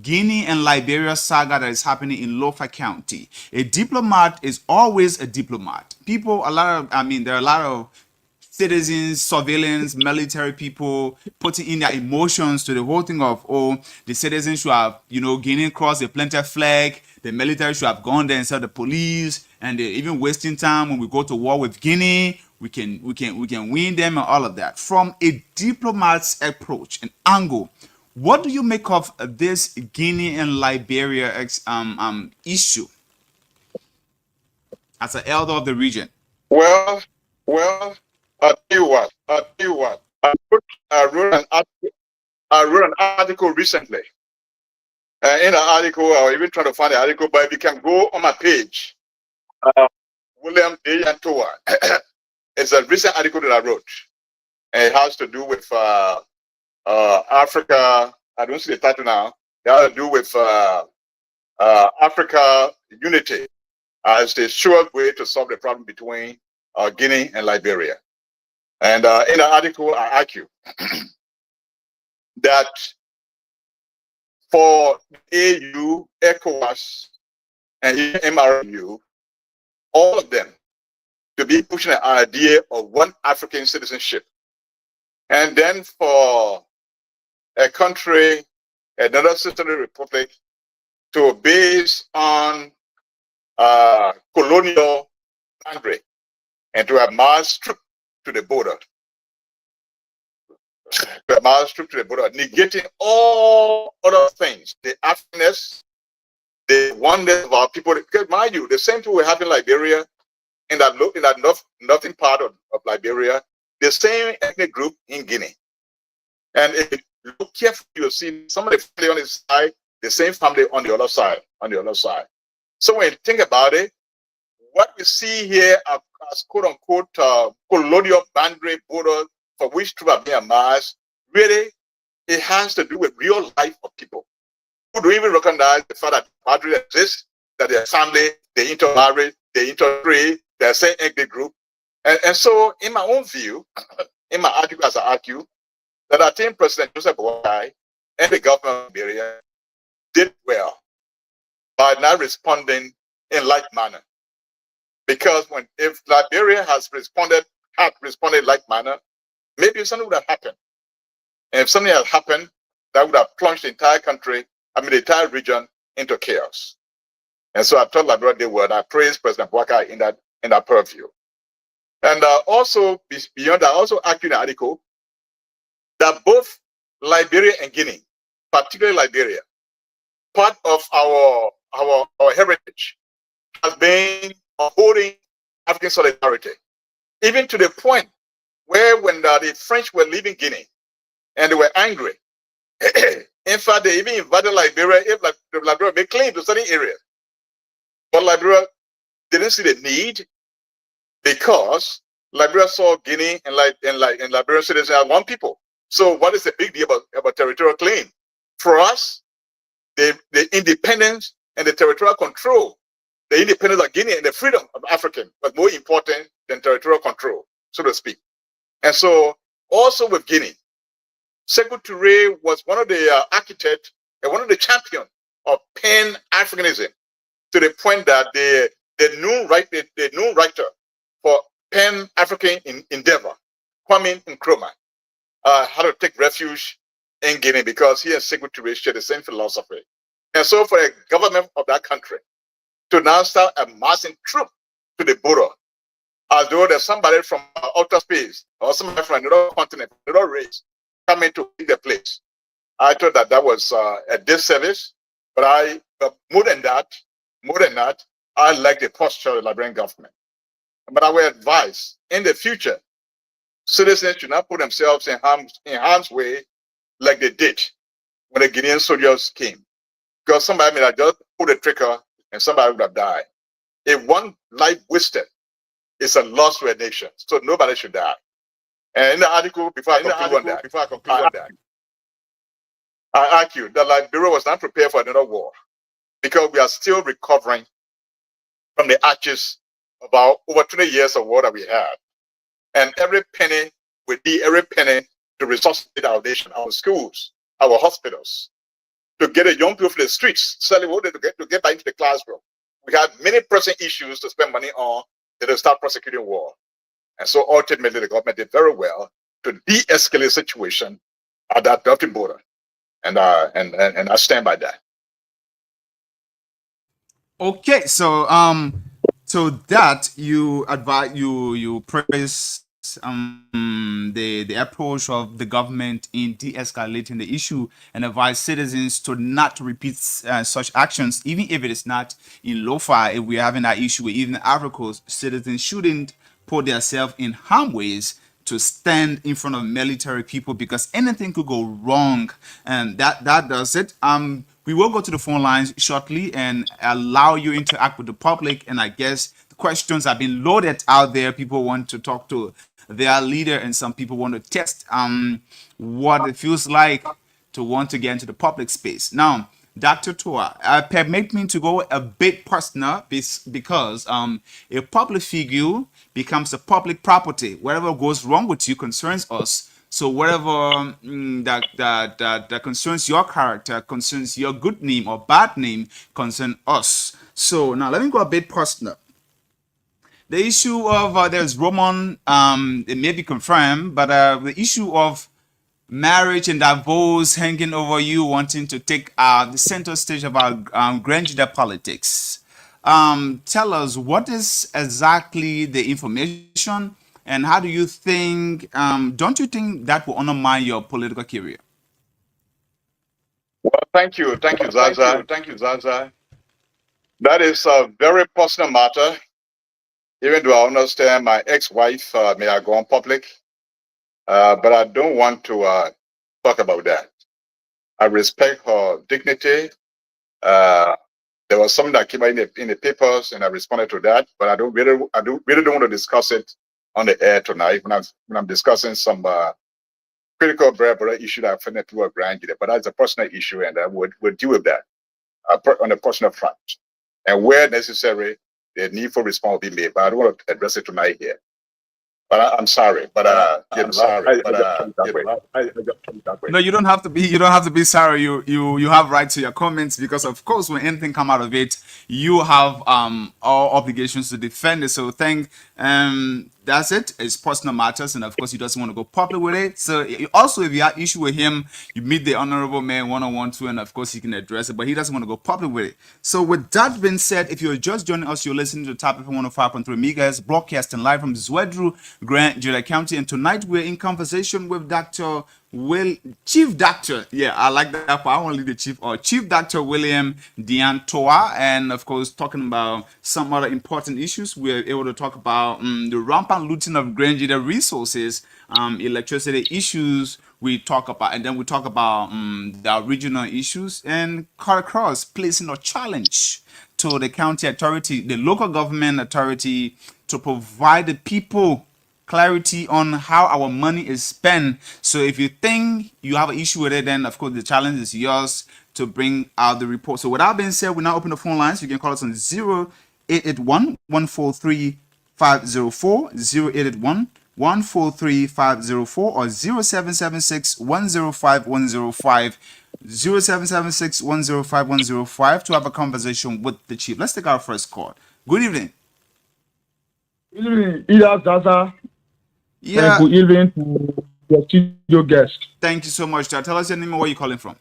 Guinea and Liberia saga that is happening in Lofa County. A diplomat is always a diplomat. There are a lot of citizens, civilians, military people putting in their emotions to the whole thing of, the citizens should have, Guinea crossed the planted flag, the military should have gone there instead of the police, and they're even wasting time when we go to war with Guinea. We can win them and all of that. From a diplomat's approach, an angle, what do you make of this Guinea and Liberia issue as an elder of the region? Well, I'll tell you what. I wrote an article recently. In the article, I was even trying to find the article, but if you can go on my page, William D. and TOWAH. It's a recent article that I wrote. And it has to do with Africa. I don't see the title now. It has to do with Africa unity as the sure way to solve the problem between Guinea, and Liberia. And in the article, I argue that for AU, ECOWAS, and even MRU, all of them to be pushing the idea of one African citizenship. And then for a country, another sister republic, to base on colonial boundary and to have mass troops to the border, negating all other things, the Africanness, the oneness of our people. Because mind you, the same thing we have in Liberia, in that northern part of Liberia, the same ethnic group in Guinea. And if you look carefully, you'll see some of the family on this side, the same family on the other side, So when you think about it, what we see here as quote unquote colonial boundary borders for which troops are being amassed, really, it has to do with real life of people who don't even recognize the fact that boundaries exist, that their family, they intermarry, they interbreed, they're the same ethnic group. And so, in my own view, in my article, as I argue, that I think President Joseph Boakai and the government of Liberia did well by not responding in like manner. Because if Liberia has responded in like manner, maybe something would have happened. And if something had happened, that would have plunged the entire country, the entire region into chaos. And so I told Liberia they would. I praised President Boakai in that purview. And also beyond that, I also argued in the article that both Liberia and Guinea, particularly Liberia, part of our heritage has been upholding African solidarity, even to the point where when the French were leaving Guinea and they were angry, in fact, they even invaded Liberia if Liberia may claim to certain areas. But Liberia didn't see the need because Liberia saw Guinea and Liberian citizens as one people. So what is the big deal about territorial claim? For us, the independence and the territorial control, the independence of Guinea and the freedom of African was more important than territorial control, so to speak. And so also with Guinea, Sekou Touré was one of the architects and one of the champions of Pan-Africanism, to the point that the new writer for Pan-African endeavor, Kwame Nkrumah, had to take refuge in Guinea because he and Sekou Touré share the same philosophy. And so for the government of that country to now start amassing troops to the border, as though there's somebody from outer space or somebody from another continent, another race, coming to take the place, I thought that was a disservice. But more than that, I like the posture of the Liberian government. But I would advise in the future, citizens should not put themselves in harm's way like they did when the Guinean soldiers came. Because somebody may have just pulled a trigger and somebody would have died. If one life wasted, it's a loss to a nation. So nobody should die. And in the article, before I conclude on that, I argue that Liberia was not prepared for another war because we are still recovering from the ashes of our over 20 years of war that we had. And every penny to resuscitate our nation, our schools, our hospitals, to get a young people from the streets, to get back into the classroom. We had many pressing issues to spend money on to start prosecuting war. And so ultimately the government did very well to de-escalate the situation at that dirty border. And I stand by that. Okay, so that you advise you praise the approach of the government in de-escalating the issue and advise citizens to not repeat such actions, even if it is not in lo-fi. If we're having that issue with even Ivory Coast, citizens shouldn't put themselves in harm ways to stand in front of military people because anything could go wrong, and that does it. We will go to the phone lines shortly and allow you to interact with the public. And I guess the questions have been loaded out there. People want to talk to their leader, and some people want to test what it feels like to want to get into the public space. Now, Dr. TOWAH, permit me to go a bit personal because a public figure becomes a public property. Whatever goes wrong with you concerns us. So whatever that concerns your character, concerns your good name or bad name, concern us. So now let me go a bit personal. The issue of there's Roman, it may be confirmed, but the issue of marriage and divorce hanging over you, wanting to take the center stage of our grand GEDEH politics. Tell us what is exactly the information, and how do you think? Don't you think that will undermine your political career? Well, thank you, Zaza. Thank you, Zaza. That is a very personal matter. Even though I understand my ex-wife may have gone public, but I don't want to talk about that. I respect her dignity. There was something that came out in the papers, and I responded to that. But I really don't want to discuss it on the air tonight when I'm discussing some critical brother issue that I find to a grand GEDEH. But that's a personal issue, and we'll deal with that on a personal front. And where necessary, the need for response will be made. But I don't want to address it tonight here. But I'm sorry. But I'm sorry. No, you don't have to be. You don't have to be sorry. You have right to your comments, because of course, when anything come out of it, you have all obligations to defend it. So that's it. It's personal matters, and of course, he doesn't want to go public with it. So also, if you have issue with him, you meet the honorable man one-on-one too, and of course, he can address it. But he doesn't want to go public with it. So with that being said, if you're just joining us, you're listening to Top FM 105.3 megahertz, broadcasting live from Zwedru, Grand GEDEH County, and tonight we're in conversation with Chief Doctor. Yeah, I like that part. I want to leave the chief or Chief Doctor William Dian TOWAH, and of course, talking about some other important issues. We're able to talk about the rampant looting of Grand GEDEH resources, electricity issues. We talk about, and then we talk about the regional issues, and cut across placing a challenge to the county authority, the local government authority, to provide the people clarity on how our money is spent. So if you think you have an issue with it, then of course the challenge is yours to bring out the report. So with that being said, we now open the phone lines. You can call us on 0881 143 504, 0881 143 504, or 0776 105 105, 0776 105 105 to have a conversation with the chief. Let's take our first call. Good evening. Good evening, Ida Zaza. Yeah. Good evening to your studio guest. Thank you so much. Tell us your name and where you're calling from.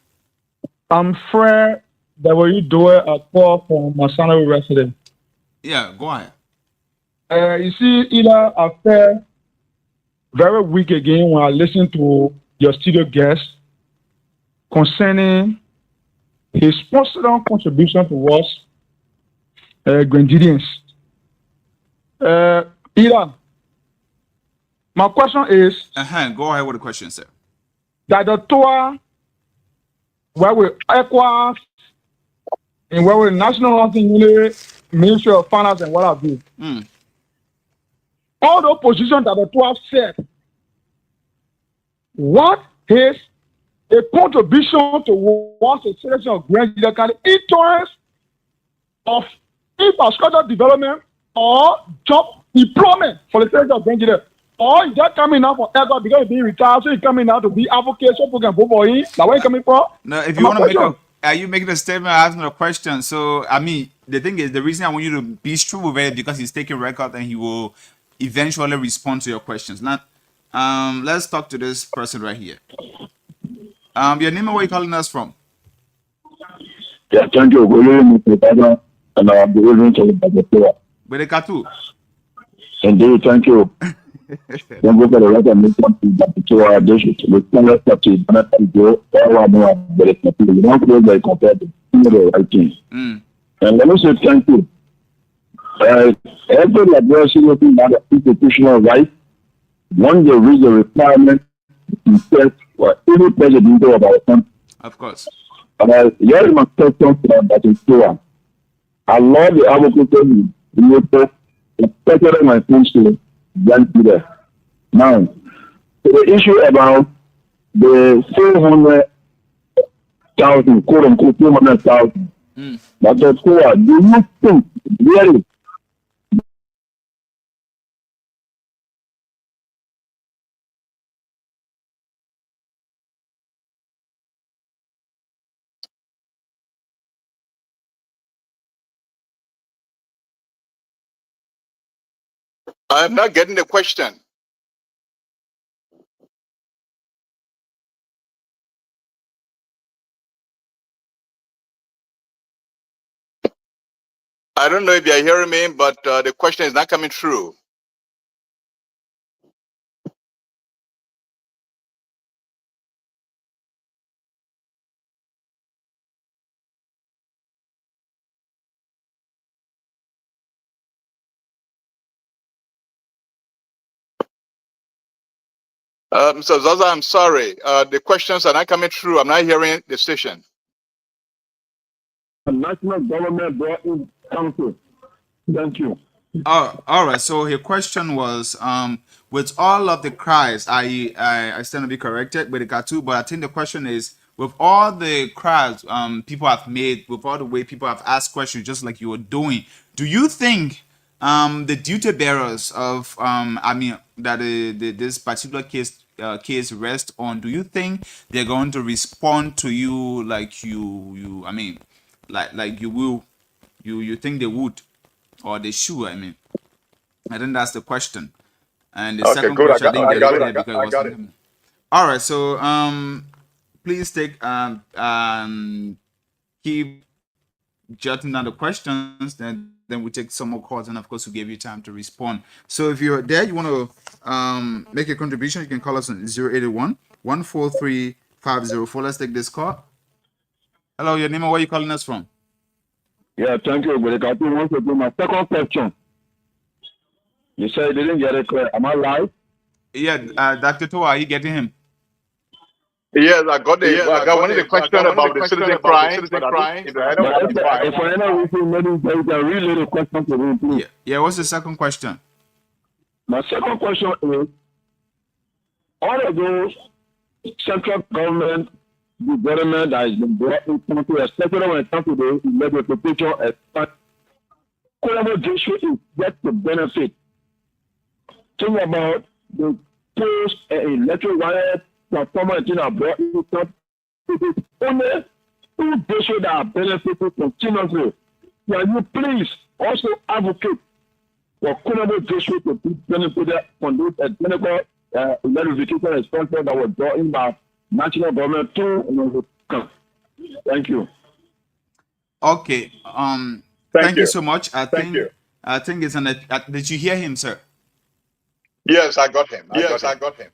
I'm Fred Dawoyi a call from Masano resident. Yeah, go ahead. You see, Ida, I felt very weak again when I listened to your studio guest concerning his personal contribution towards Grenadians. Ida, my question is... Go ahead with the question, sir. That the TOWAH, where we ECOWAS, and where we National Housing Unit, Ministry of Finance, and what have you. All the positions that the TOWAH said, what is a contribution towards the selection of Grand GEDEH in terms of infrastructure development or job employment for the selection of Grand GEDEH? Or is that coming out for ECOWAS because he's being retired, so he's coming out to be advocate, so people can vote for him? Now, where you coming from? No, if you want to make a... Are you making a statement or asking a question? So, I mean, the thing is, the reason I want you to be true with it because he's taking record and he will eventually respond to your questions. Now, let's talk to this person right here. Your name and where you calling us from? Yeah, thank you. And I'm delivering to the Bedekatu. Indeed, thank you. Then go for the right to our dish. The standard party, and I go all more very quickly. You don't feel like compared to the right thing. And let me say thank you. Every addressing looking at the institutional right, when they reach the requirement to set for any president of our country. Of course. Here is my question from that is clear. I love the advocacy in the book, especially when it comes to young people. Now, the issue about the 400 200,000, quote unquote 200,000. But the TOWAH, do you think really I'm not getting the question. I don't know if you're hearing me, but the question is not coming through. So Zaza, I'm sorry. The questions are not coming through. I'm not hearing the station. the national government brought in council? Thank you. Oh, all right. So her question was, with all of the cries, I stand to be corrected with the Katu, but I think the question is, with all the cries, people have made, with all the way people have asked questions, just like you were doing, do you think, the duty bearers of, I mean, that this particular case rests on, do you think they're going to respond to you like I mean, like you will, you think they would? Or they should, I mean. I think that's the question. And the Okay, second good. question, I didn't get it clear because it I got wasn't it. him. All right, so please take keep jotting down the questions, then we take some more calls, and of course we give you time to respond. So if you're there, you want to make a contribution, you can call us on 081 143 504. Let's take this call. Hello, your name and where you calling us from? Yeah, thank you. But I want to do my second question. You said you didn't get it clear. Am I live? Yeah, Dr. Towa, are you getting him? Yes, I got the. Yes, I got one of the questions about the question citizen about the crying, citizen but I don't. crying. If I don't But want to cry. if for any reason, maybe you can relay the question to me, please. Yeah. What's the second question? My second question is, all of those central government development that has been brought in country, especially when it comes to the legislation, collaboration is just to benefit. Think about the post and electric wire transformer and things that brought in country. It is only two issues that are benefiting continuously. Can you please also advocate for collaboration to be benefited from this technical electrification expansion that was brought in by national government too? Thank you. Okay. Thank you so much. I Thank you. think it's did you hear him, sir? Yes, I got him. I got him.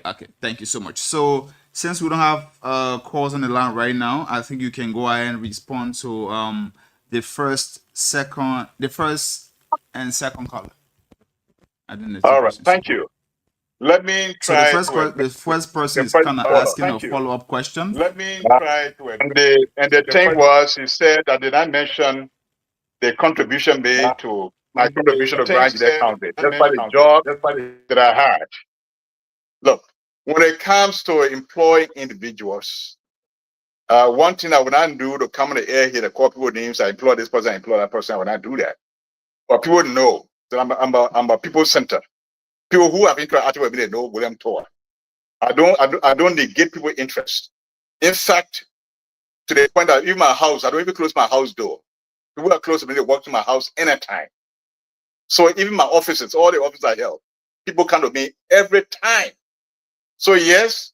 Okay. Thank you so much. So since we don't have calls on the line right now, I think you can go ahead and respond to the first, and second caller. I didn't know. All right. Thank you. Let me So the try. first person is first kind of caller. asking a Thank you. follow-up question. Let me try to. And the thing was, he said I did not mention the contribution made to my contribution to Grand GEDEH County. That's by the job that I had. Look, when it comes to employing individuals, one thing I would not do to come on the air here to call people names, I employ this person, I employ that person, I would not do that. But people know that I'm a people center. People who have interacted with me, they know William TOWAH. I don't negate people's interest. In fact, to the point that even my house, I don't even close my house door. People are close to me, they walk to my house anytime. So even my offices, all the offices I held, people come to me every time. So yes,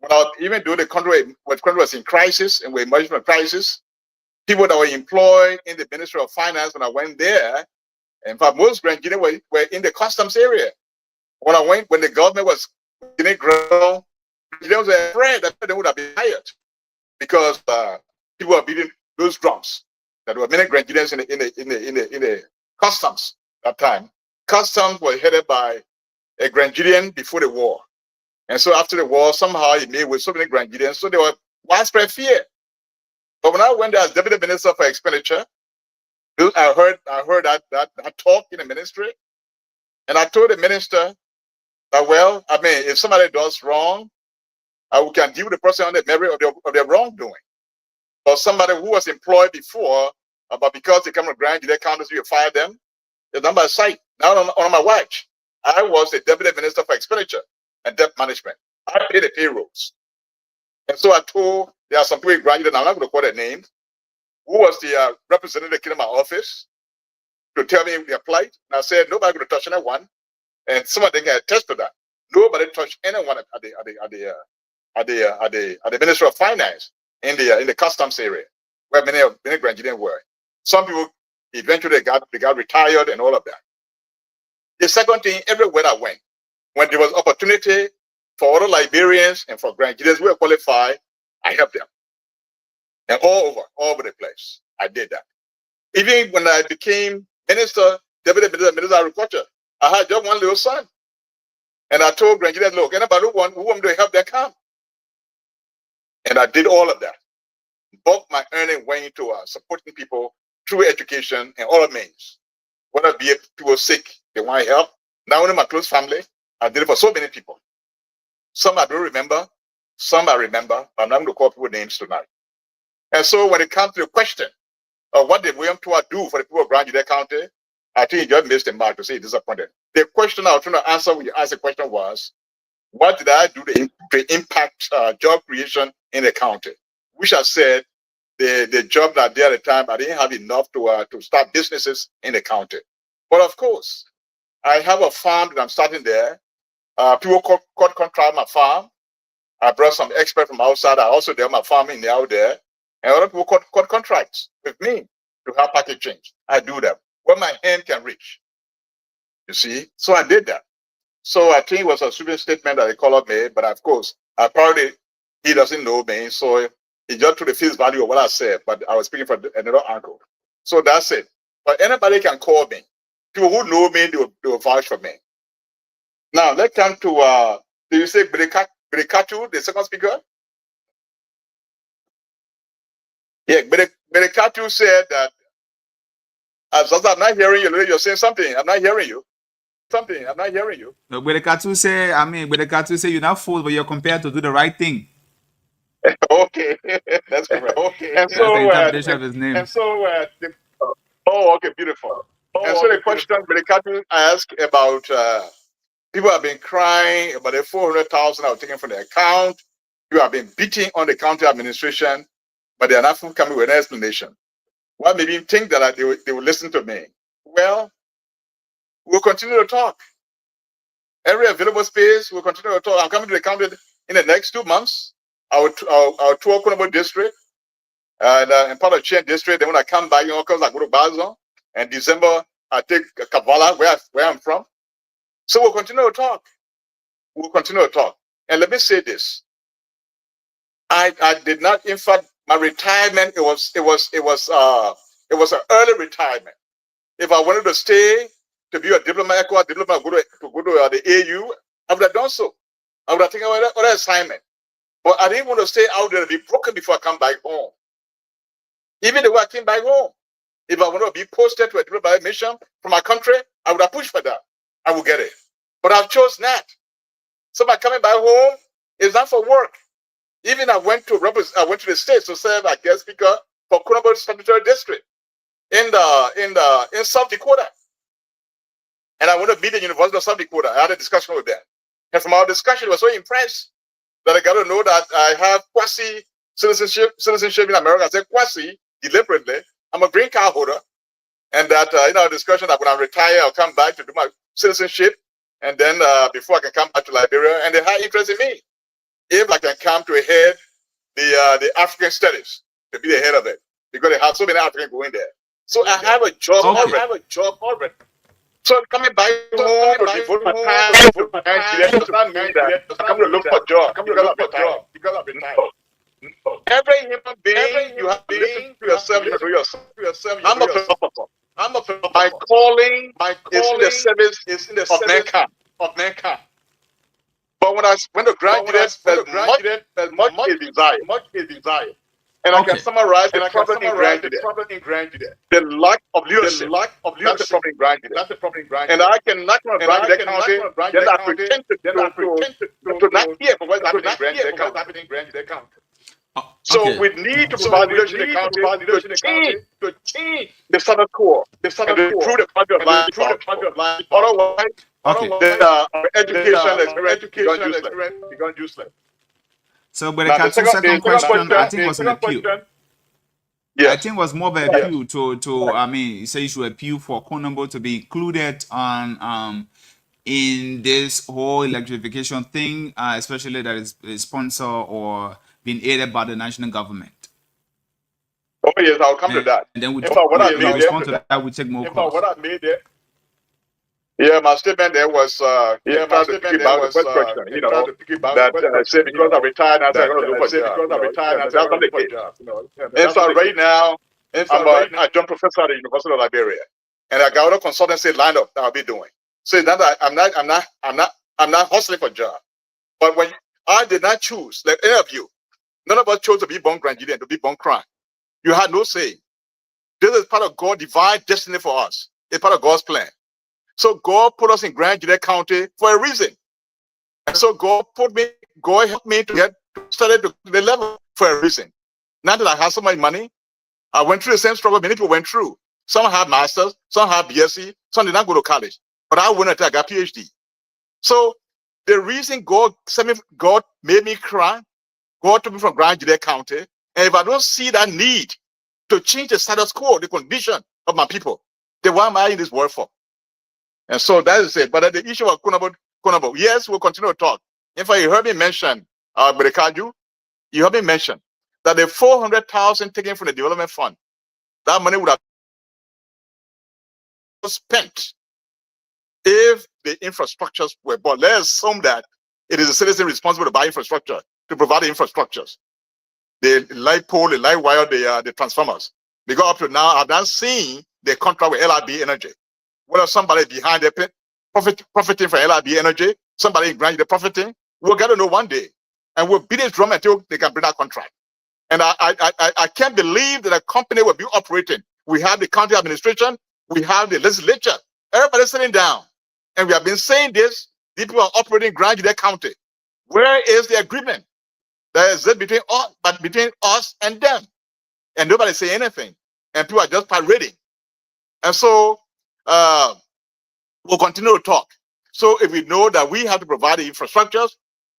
without even though the country was in crisis and we're emerging from a crisis, people that were employed in the Ministry of Finance, when I went there, in fact, most Grand GEDEH were in the customs area. When the government was getting ground, there was a threat that they would have been hired because people were beating those drums. That there were many Grand GEDEHs in the customs that time. Customs were headed by a Grand GEDEH before the war. And so after the war, somehow he made with so many Grand GEDEHs, so there was widespread fear. But when I went there as Deputy Minister for Expenditure, I heard that talk in the ministry, and I told the minister that, well, I mean, if somebody does wrong, we can deal with the person on the merit of their wrongdoing. or somebody who was employed before, but because they come to Grand GEDEH counties, you fire them. It's done by sight. Now on my watch, I was the Deputy Minister for Expenditure and Debt Management. I paid the payrolls. And so I told, there are some people in Grand GEDEH, I'm not going to call their names, who was the representative that came to my office to tell me their plight. And I said, nobody going to touch anyone. And some of them can attest to that. Nobody touched anyone at the Ministry of Finance in the customs area, where many Grand GEDEH were. Some people eventually they got retired and all of that. The second thing, everywhere I went, when there was opportunity for other Liberians and for Grand GEDEHs who were qualified, I helped them. And all over the place, I did that. Even when I became minister, deputy minister of agriculture, I had just one little son. And I told Grand GEDEH, look, anybody who want to help them come. And I did all of that. Bulk my earning went into supporting people through education and all means. Whether be people sick, they want help. Not only my close family, I did it for so many people. Some I don't remember, some I remember, but I'm not going to call people names tonight. And so when it comes to the question of what did William TOWAH do for the people of Grand GEDEH County, I think he just missed the mark to say disappointed. The question I was trying to answer when you asked the question was, what did I do to impact job creation in the county? Which I said, the job that I did at the time, I didn't have enough to start businesses in the county. But of course, I have a farm that I'm starting there. People caught contract my farm. I brought some experts from outside. I also did my farming out there. And other people caught contracts with me to help package change. I do that where my hand can reach. You see? So I did that. So I think it was a sweeping statement that the caller made, but of course, he doesn't know me. So he just took the face value of what I said, but I was speaking for another uncle. So that's it. But anybody can call me. People who know me, they will vouch for me. Now, let's come to, do you say Berekatu, the second speaker? Yeah, Berekatu said that, I'm not hearing you. You're saying something. I'm not hearing you. I'm not hearing you. No, Berekatu say you're not fooled, but you're compared to do the right thing. Okay, that's correct. Okay, and so, that's the interpretation of his name. And so, okay, beautiful. And so the question Berekatu asked about people have been crying about the 400,000 that were taken from the account. You have been beating on the county administration, but they are not coming with an explanation. What made him think that they will listen to me? Well, we'll continue to talk. Every available space, we'll continue to talk. I'm coming to the county in the next 2 months. Our tour Kunabo district and part of Chen district. Then when I come back, because I go to Bazon. And December, I take Kavala, where I'm from. So we'll continue to talk. We'll continue to talk. And let me say this. I did not, in fact, my retirement, it was an early retirement. If I wanted to stay to be a diplomat, go to the AU, I would have done so. I would have taken other assignment. But I didn't want to stay out there and be broken before I come back home. Even the way I came back home, if I want to be posted to a diplomatic mission from my country, I would have pushed for that. I will get it. But I've chosen not. So my coming back home is not for work. Even I went to the States to serve as guest speaker for Kunabo Statutory District in South Dakota. And I went to meet the University of South Dakota. I had a discussion with them. And from our discussion, I was so impressed that I got to know that I have quasi citizenship in America. I said quasi deliberately. I'm a green card holder. And that in our discussion that when I retire, I'll come back to do my citizenship. And then before I can come back to Liberia, and they had interest in me. If I can come to head the African studies, to be the head of it, because they have so many Africans going there. So I have a job already. So coming back home to devote my time to does not mean that I'm coming to look for a job because I've been retired. Every human being, you have to listen to yourself, you know yourself. I'm a philosopher. My calling is in the service of mankind. But when I went to Grand GEDEH, there's much is desired. And I can summarize the problem in Grand GEDEH. The lack of leadership. That's the problem in Grand GEDEH. And I can knock on Grand GEDEH County, then I pretend to not hear for what's happening in Grand GEDEH County. So Okay. we need to provide leadership in the county to change the status quo and to improve the quality of life for our people. Otherwise, Okay. our education experience becomes useless. So, but Now, the second question, I think was an appeal. I yes, think was more of an appeal to I mean, you say you should appeal for Konambo to be included on in this whole electrification thing, especially that is sponsored or being aided by the national government. oh yes, I'll come to that. And then we In fact, what I made respond to that, we take more calls. what I made there. Yeah, my statement there was trying to piggyback the first question, that I said because I retired, I said I'm going to look for a job. That's not the case. In fact, right now, I'm an adjunct professor at the University of Liberia, and I got other consultancy lined up that I'll be doing. So it's not that I'm not hustling for a job. But when I did not choose, like any of you, none of us chose to be born Grand Gideon, to be born crying. You had no say. This is part of God's divine destiny for us. It's part of God's plan. So God put us in Grand Gideon County for a reason. And so God helped me to get started to the level for a reason. Not that I have so much money. I went through the same struggle many people went through. Some have masters, some have BSc, some did not go to college. But I went until I got PhD. So the reason God made me cry, God took me from Grand Gideon County. And if I don't see that need to change the status quo, the condition of my people, then why am I in this world for? And so that is it. But the issue of Konabo, yes, we'll continue to talk. In fact, you heard me mention, Berekaju, you heard me mention that the 400,000 taken from the development fund, that money would have been spent if the infrastructures were bought. Let's assume that it is a citizen responsible to buy infrastructure, to provide the infrastructures, the light pole, the light wire, the transformers. Because up to now, I've not seen the contract with LRB Energy. Whether somebody behind the profiting from LRB Energy, somebody granting the profiting, we'll get to know one day. And we'll beat this drum until they can bring that contract. And I can't believe that a company will be operating. We have the county administration, we have the legislature, everybody's sitting down. And we have been saying this, people are operating Grand Gideon County. Where is the agreement that is between us and them? And nobody say anything. And people are just parading. And so we'll continue to talk. So if we know that we have to provide the infrastructures,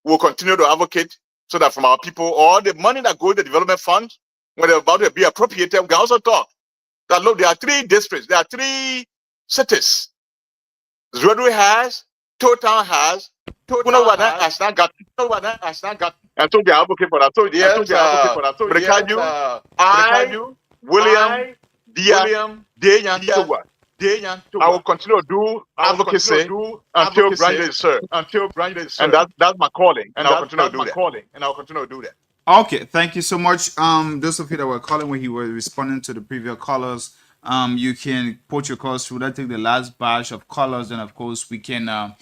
we'll continue to advocate so that from our people, all the money that goes to the development funds, when they're about to be appropriated, we can also talk that look, there are 3 districts, there are 3 cities. Zredru has, TOWAH has, Kunawana has not got. And so they advocate for that. So yes, William, TOWAH. I will continue to do advocacy until Grand is served. And that's my calling. And I'll continue to do that. Okay, thank you so much. Those of you that were calling when he was responding to the previous callers, you can put your calls through. That take the last batch of callers, and of course we can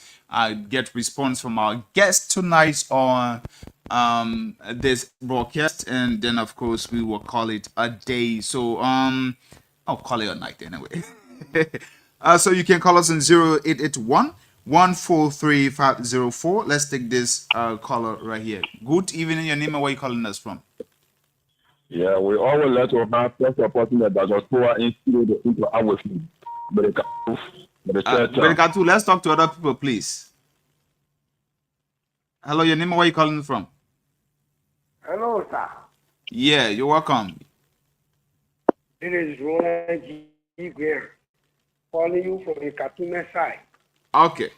get response from our guest tonight on this broadcast, and then of course we will call it a day. So I'll call it a night anyway. So you can call us on 0881 143504. Let's take this caller right here. Good evening, your name and where you calling us from? Yeah, we always let our man first supporting that was poor into our field. Berekatu, let's talk to other people, please. Hello, your name and where you calling from? Hello, sir. Yeah, you're welcome. This is Roland G. Greer calling you from the Katume side. Okay,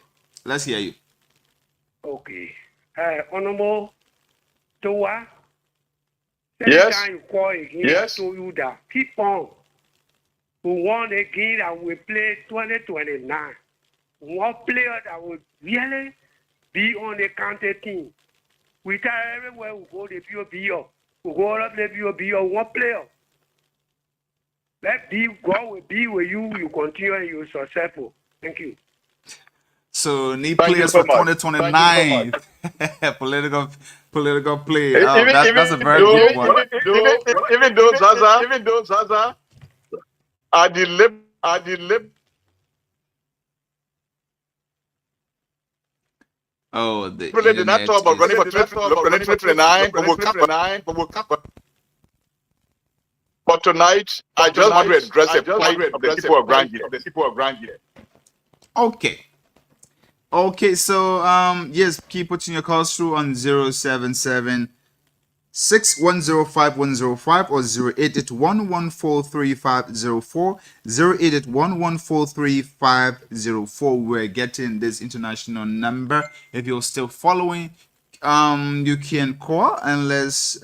let's hear you. Okay. Honorable TOWAH. Yes. Every time you call again, Yes. I told you that keep on. We won again and we play 2029. One player that will really be on the county team. We tell everywhere we go, the BOB. We go up the BOB, one player. God will be with you, you continue and you're successful. Thank you. So need Thank you players so for much. 2029. political play. Oh, that's a very good one. Even though Zaza are the Oh, the Really did not internet talk about is. running for 2029, but we'll come. But tonight, I just want to address the plight of the people of Grand GEDEH. Okay. Okay, so yes, keep putting your calls through on 077 6105105 or 08811430504 08811430504. We're getting this international number. If you're still following, you can call and let's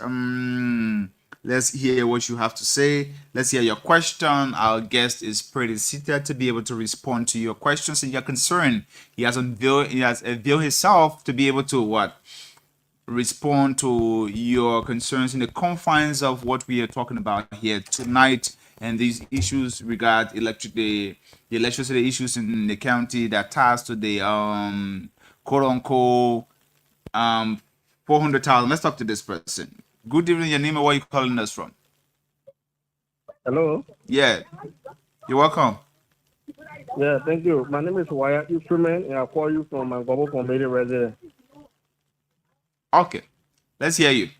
hear what you have to say. Let's hear your question. Our guest is pretty seated to be able to respond to your questions and your concern. He has availed himself to be able to what? Respond to your concerns in the confines of what we are talking about here tonight, and these issues regard the electricity issues in the county that ties to the quote unquote 400,000. Let's talk to this person. Good evening, your name and where you calling us from? Hello. Yeah, you're welcome. Yeah, thank you. My name is Wyatt Instrument, and I call you from my global community resident. Okay, let's hear you.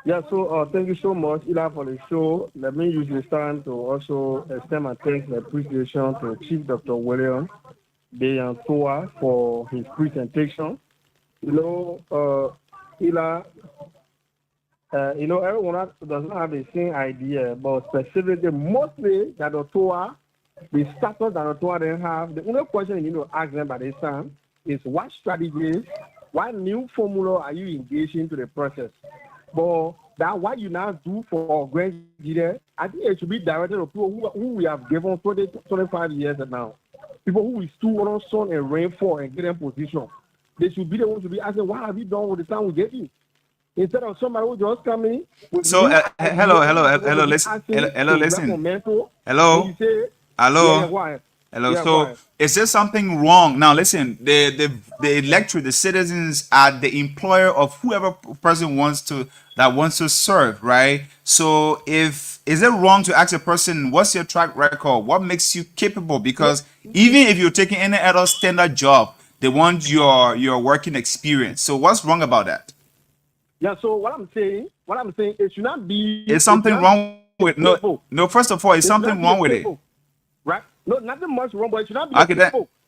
Yeah, so thank you so much, Ila, for the show. Let me use this time to also extend my thanks and appreciation to Chief Dr. William TOWAH for his presentation. You know, Ila, everyone does not have the same idea, but specifically, mostly that the TOWAH, the status that the TOWAH didn't have, the only question you need to ask them by this time is what strategies, what new formula are you engaging to the process? But that what you now do for Grand GEDEH, I think it should be directed to people who we have given 20, 25 years now. People who we stood on sun and rain for and get in position. They should be the ones to be asking, what have you done with the time we gave you? Instead of somebody who just come in. So hello, listen. Hello. So is there something wrong? Now listen, the electorate, the citizens are the employer of whoever person wants to serve, right? So is it wrong to ask a person, what's your track record? What makes you capable? Because even if you're taking any other standard job, they want your working experience. So what's wrong about that? Yeah, so what I'm saying, it should not be. Is something wrong with no? First of all, is something wrong with it? Right? No, nothing much wrong, but it should not be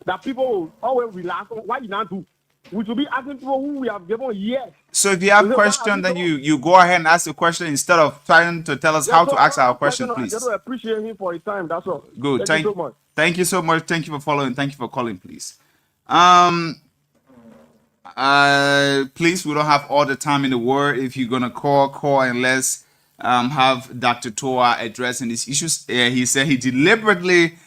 that people will always relax on what you not do. We should be asking people who we have given years. So if you have questions, then you go ahead and ask the question instead of trying to tell us how to ask our question, please. I just appreciate him for his time. That's all. Good. Thank you so much. Thank you so much. Thank you for following. Thank you for calling, please. Please, we don't have all the time in the world. If you're gonna call and let's have Dr. TOWAH addressing these issues. He said he deliberately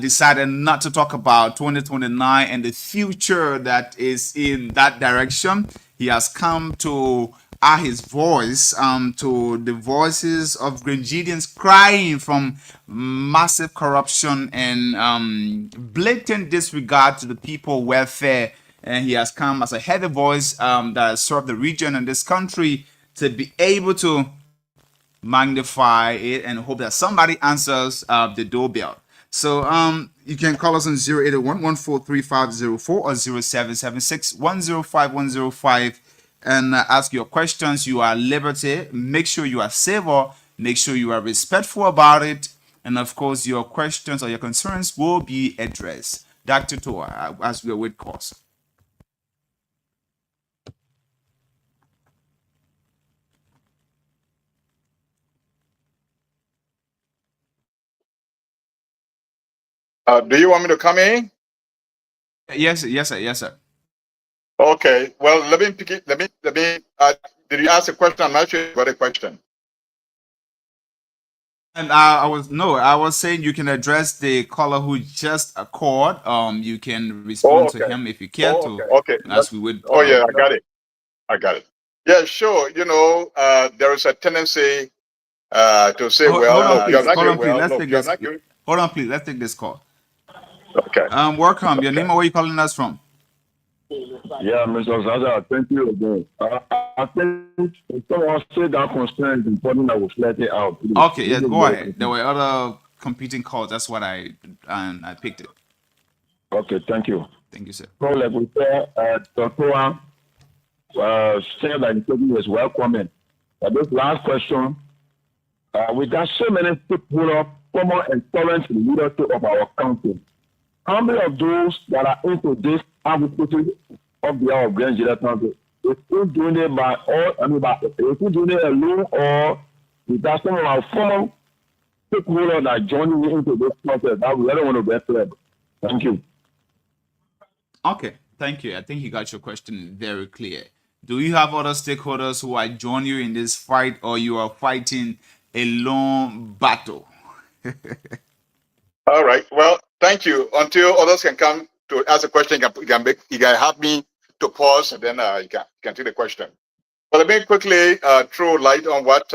decided not to talk about 2029 and the future that is in that direction. He has come to add his voice to the voices of Grenadians crying from massive corruption and blatant disregard to the people welfare. And he has come as a heavy voice that has served the region and this country to be able to magnify it and hope that somebody answers the doorbell. So you can call us on 081-143504 or 0776-105-105 and ask your questions. You are at liberty. Make sure you are civil. Make sure you are respectful about it. And of course, your questions or your concerns will be addressed. Dr. TOWAH, as we await calls. Do you want me to come in? Yes, sir. Okay. Well, let me pick it. Let me. Did you ask a question? I'm not sure you got a question. And I was saying you can address the caller who just called. You can respond to him if you care to. Okay. As we would. Oh yeah, I got it. Yeah, sure. You know, there is a tendency to say, Hold on, please. Let's take this call. Okay. Welcome. Your name and where you calling us from? Yeah, Mr. Zaza, thank you again. I think someone said that concern is important. I will let it out. Please. Okay, yes, go ahead. There were other competing calls. That's what I picked it. Okay, thank you. Thank you, sir. So, like we said, Dr. Said that the question is welcoming. But this last question, we got so many people, former and current leadership of our country. How many of those that are into this advocacy of the of Grand GEDEH country is still doing it by all? I mean, is still doing it alone, or is that some of our former stakeholders that joining into this process? That we don't want to get clear. Thank you. Okay, thank you. I think you got your question very clear. Do you have other stakeholders who are joining you in this fight, or you are fighting a lone battle? All right. Well, thank you. Until others can come to ask a question, you can help me to pause, and then you can take the question. But let me quickly throw light on what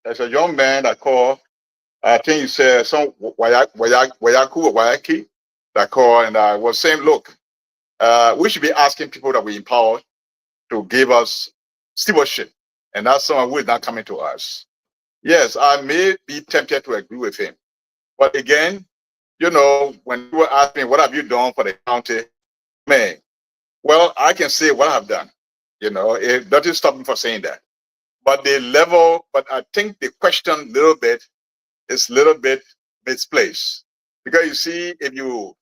as a young man I call, I think you said some Wayaki that call, and I was saying, look, we should be asking people that we empower to give us stewardship, and that's someone who is not coming to us. Yes, I may be tempted to agree with him, but again, you know, when you were asking, what have you done for the county? Man, well, I can say what I've done. You know, it doesn't stop me from saying that. But the level, but I think the question is a little bit misplaced. Because you see, if you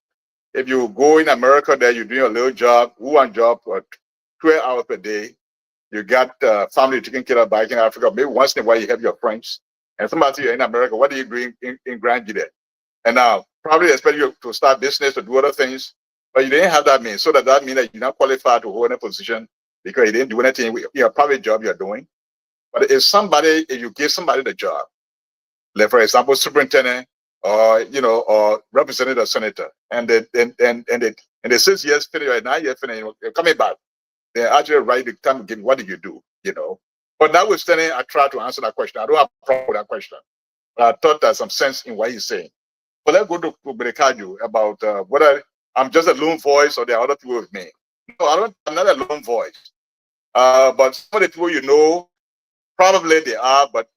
go in America there, you're doing a little job, one job for 12 hours per day, you got family taking care of back in Africa. Maybe once in a while you have your friends. And somebody say you're in America, what are you doing in Grand GEDEH? And now probably expect you to start business or do other things, but you didn't have that means. So that means that you're not qualified to hold a position because you didn't do anything with your private job you're doing. But if you give somebody the job, like for example, superintendent or or representative or senator, and they 6 years finish or 9 years finish, you're coming back. They actually write the time again, what did you do? But notwithstanding, I try to answer that question. I don't have a problem with that question. But I thought there's some sense in what he's saying. But let's go to Brekaju about whether I'm just a lone voice or there are other people with me. No, I'm not a lone voice. But some of the people probably they are, but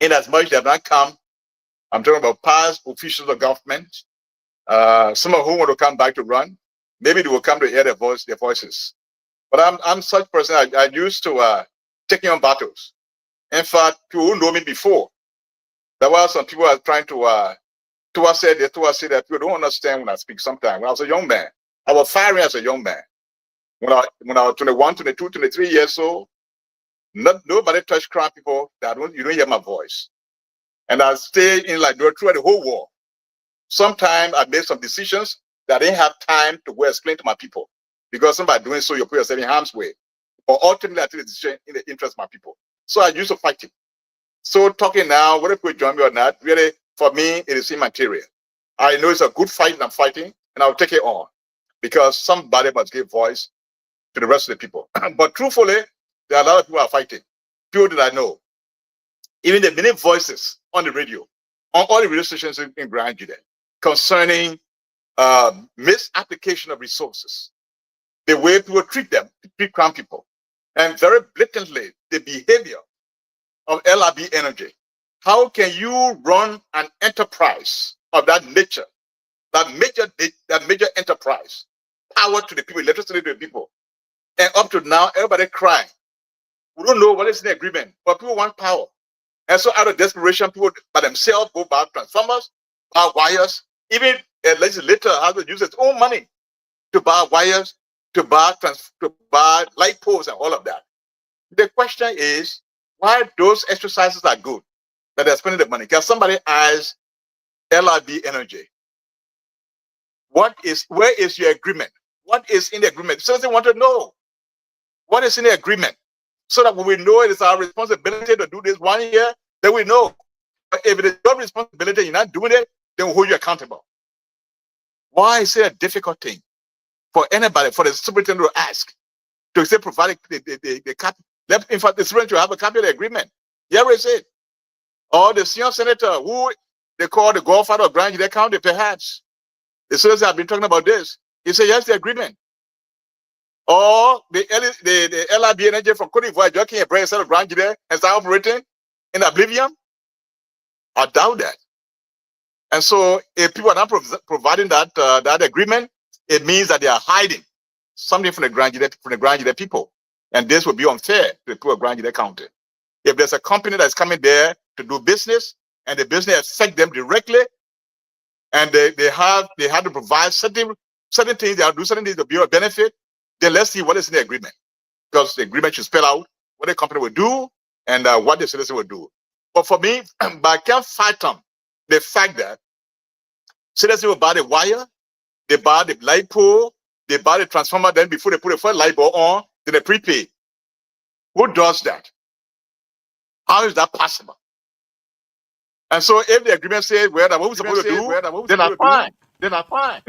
in as much they have not come, I'm talking about past officials of government, some of whom want to come back to run. Maybe they will come to hear their voices. But I'm such person. I used to taking on battles. In fact, people who know me before, there were some people who are trying to say that people don't understand when I speak sometimes. When I was a young man, I was firing as a young man. When I was 21, 22, 23 years old, nobody touched crown people that you don't hear my voice. And I stayed in like throughout the whole war. Sometimes I made some decisions that I didn't have time to go explain to my people. Because somebody doing so, you put yourself in harm's way. But ultimately, I took the decision in the interest of my people. So I used to fight it. So talking now, whether people join me or not, really, for me, it is immaterial. I know it's a good fight and I'm fighting, and I'll take it on. Because somebody must give voice to the rest of the people. But truthfully, there are a lot of people who are fighting. People that I know. Even the many voices on the radio, on all the radio stations in Grand GEDEH, concerning misapplication of resources, the way people treat crown people, and very blatantly, the behavior of LRB Energy. How can you run an enterprise of that nature, that major enterprise, power to the people, electricity to the people, and up to now, everybody crying. We don't know what is in the agreement, but people want power. And so out of desperation, people by themselves go buy transformers, buy wires, even a legislator has to use its own money to buy wires, to buy light poles and all of that. The question is, why those exercises are good, that they're spending the money? Can somebody ask LRB Energy, where is your agreement? What is in the agreement? So they want to know what is in the agreement, so that when we know it is our responsibility to do this 1 year, then we know. But if it is your responsibility, you're not doing it, then we'll hold you accountable. Why is it a difficult thing for anybody, for the superintendent to ask, to say provide the copy? In fact, the superintendent will have a copy of the agreement. Here is it. Or the senior senator, who they call the godfather of Grand GEDEH County, perhaps. The senator have been talking about this. He said, yes, the agreement. Or the LRB Energy from Cote d'Ivoire, joking a brain instead of Grand GEDEH and start operating in oblivion. I doubt that. And so if people are not providing that that agreement, it means that they are hiding something from the Grand GEDEH people. And this would be unfair to the people of Grand GEDEH County. If there's a company that's coming there to do business and the business affects them directly, and they have to provide certain things, they have to do certain things to be a benefit, then let's see what is in the agreement. Because the agreement should spell out what the company will do and what the citizen will do. But for me, I can't fathom the fact that citizens will buy the wire, they buy the light pole, they buy the transformer, then before they put the first light bulb on, then they prepay. Who does that? How is that possible? And so if the agreement says, well, that's what we're supposed to do, then I'm fine. Then I'm fine.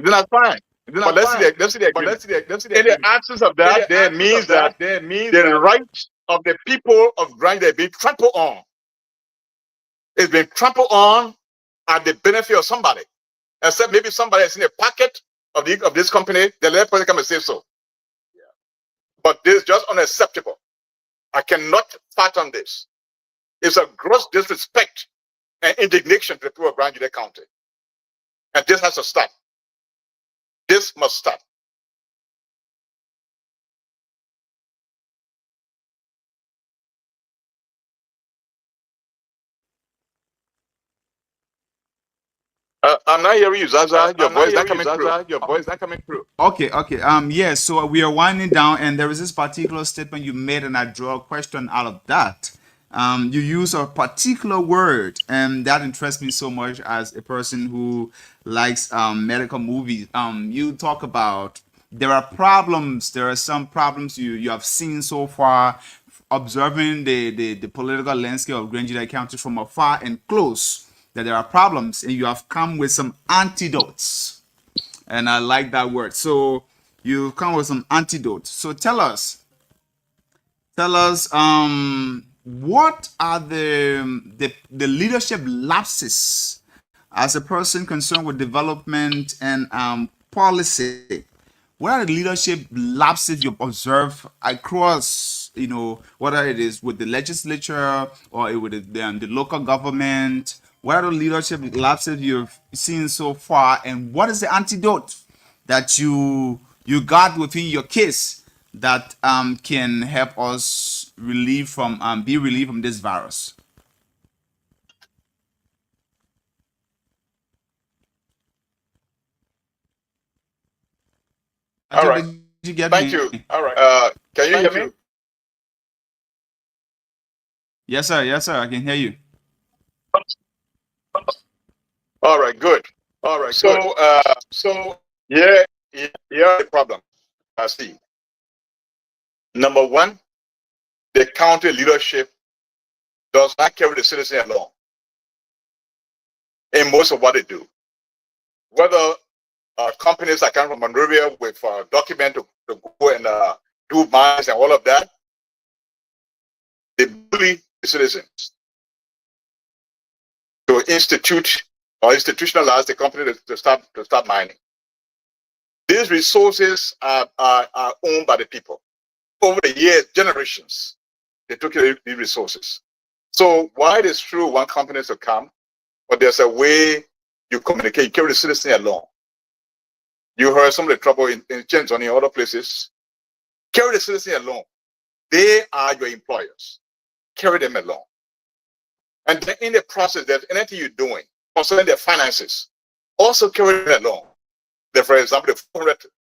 But let's see the agreement. In the absence of that, that means the rights of the people of Grand GEDEH being trampled on. It's been trampled on at the benefit of somebody. Except maybe somebody has in a pocket of this company, then let person come and say so. Yeah. But this is just unacceptable. I cannot fathom this. It's a gross disrespect and indignation to the people of Grand GEDEH County. And this has to stop. This must stop. I'm not hearing you, Zaza. Your voice not coming through. Your voice not coming through. Okay. Yeah, so we are winding down, and there is this particular statement you made, and I draw a question out of that. You use a particular word, and that interests me so much as a person who likes medical movies. You talk about there are problems. There are some problems you have seen so far, observing the political landscape of Grand GEDEH County from afar and close. That there are problems, and you have come with some antidotes. And I like that word. So you've come with some antidotes. So tell us, what are the leadership lapses as a person concerned with development and policy? What are the leadership lapses you've observed across, whether it is with the legislature or with the local government? What are the leadership lapses you've seen so far, and what is the antidote that you got within your case that can help us be relieved from this virus? All right. Did you get Thank me? you. All right. Can you hear me? Yes, sir. I can hear you. All right, good. All right, so yeah, the problem I see. Number one, the county leadership does not carry the citizen along in most of what they do. Whether companies that come from Monrovia with document to go and do mines and all of that, they bully the citizens to institute or institutionalize the company to start mining. These resources are owned by the people. Over the years, generations, they took these resources. So while it is true one company to come, but there's a way you communicate, you carry the citizen along. You heard some of the trouble in Chenzoni and other places. Carry the citizen along. They are your employers. Carry them along. And then in the process, there's anything you're doing concerning their finances, also carry them along. Then, for example,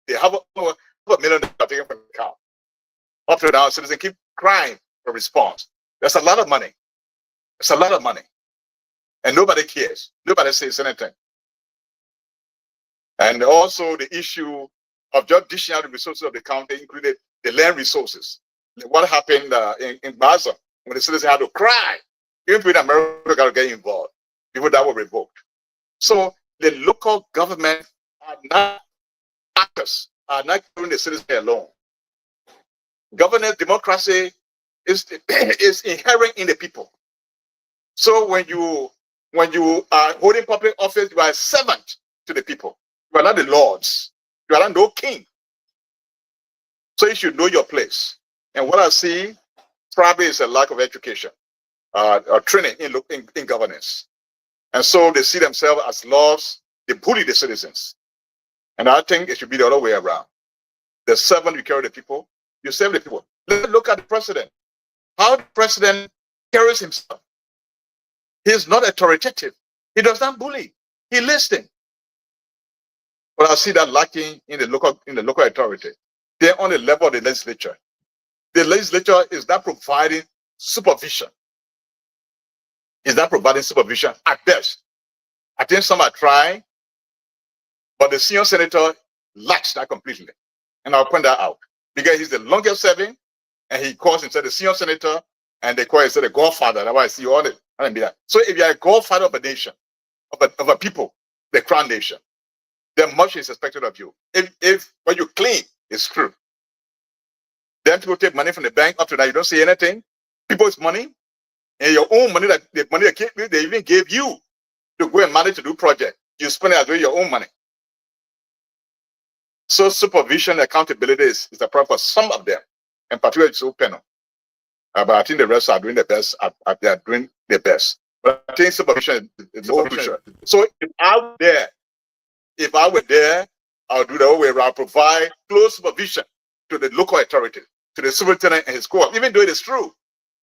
they have $1 million taken from the account. Up to now, citizens keep crying for response. That's a lot of money. It's a lot of money. And nobody cares. Nobody says anything. And also the issue of just dishing out the resources of the county, including the land resources. What happened in Gaza when the citizens had to cry? Even people in America got to get involved. People that were revoked. So the local government are not actors, are not carrying the citizens alone. Governance, democracy is inherent in the people. So when you are holding public office, you are a servant to the people. You are not the lords. You are not no king. So you should know your place. And what I see probably is a lack of education or training in governance. And so they see themselves as laws, they bully the citizens. And I think it should be the other way around. The servant, you carry the people, you serve the people. Let's look at the president. How the president carries himself. He's not authoritative. He does not bully. He listens. But I see that lacking in the local authority. They're on the level of the legislature. The legislature is not providing supervision. Is not providing supervision at best. I think some are trying, but the senior senator lacks that completely. And I'll point that out. Because he's the longest serving, and he calls himself the senior senator, and they call himself the godfather. That's why I see all it. So if you're a godfather of a nation, of a people, the crown nation, then much is expected of you. If what you claim is true, then people take money from the bank up to now, you don't see anything. People's money and your own money, that the money they even gave you to go and manage to do project, you spend it as well your own money. So supervision and accountability is a problem for some of them, and particularly it's open. But I think the rest are doing the best. They are doing the best. But I think supervision is crucial. So if I were there, I would do the whole way around, provide close supervision to the local authority, to the superintendent and his co-op. Even though it is true,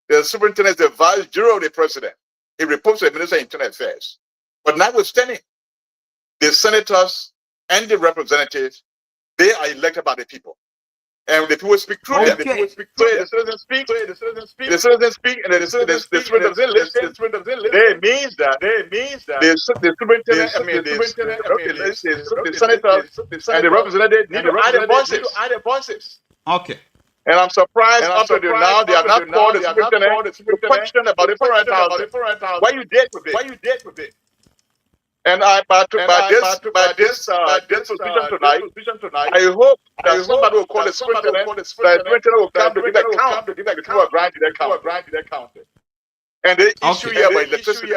the superintendent is the vice-general of the president. He reports to the Minister of Internal Affairs. But notwithstanding, the senators and the representatives, they are elected by the people. And the people speak through them. The people speak through them. The citizens speak. The citizens speak, and the spirit doesn't listen. It means that the superintendent, the senators and the representatives need to add their voices. Okay. And I'm surprised up to now they are not called the superintendent to question about the 400,000. Why you did with it? And by this position tonight, I hope that somebody will call the superintendent, that the superintendent will come to give account to a grant to their county. And they issue here by electricity.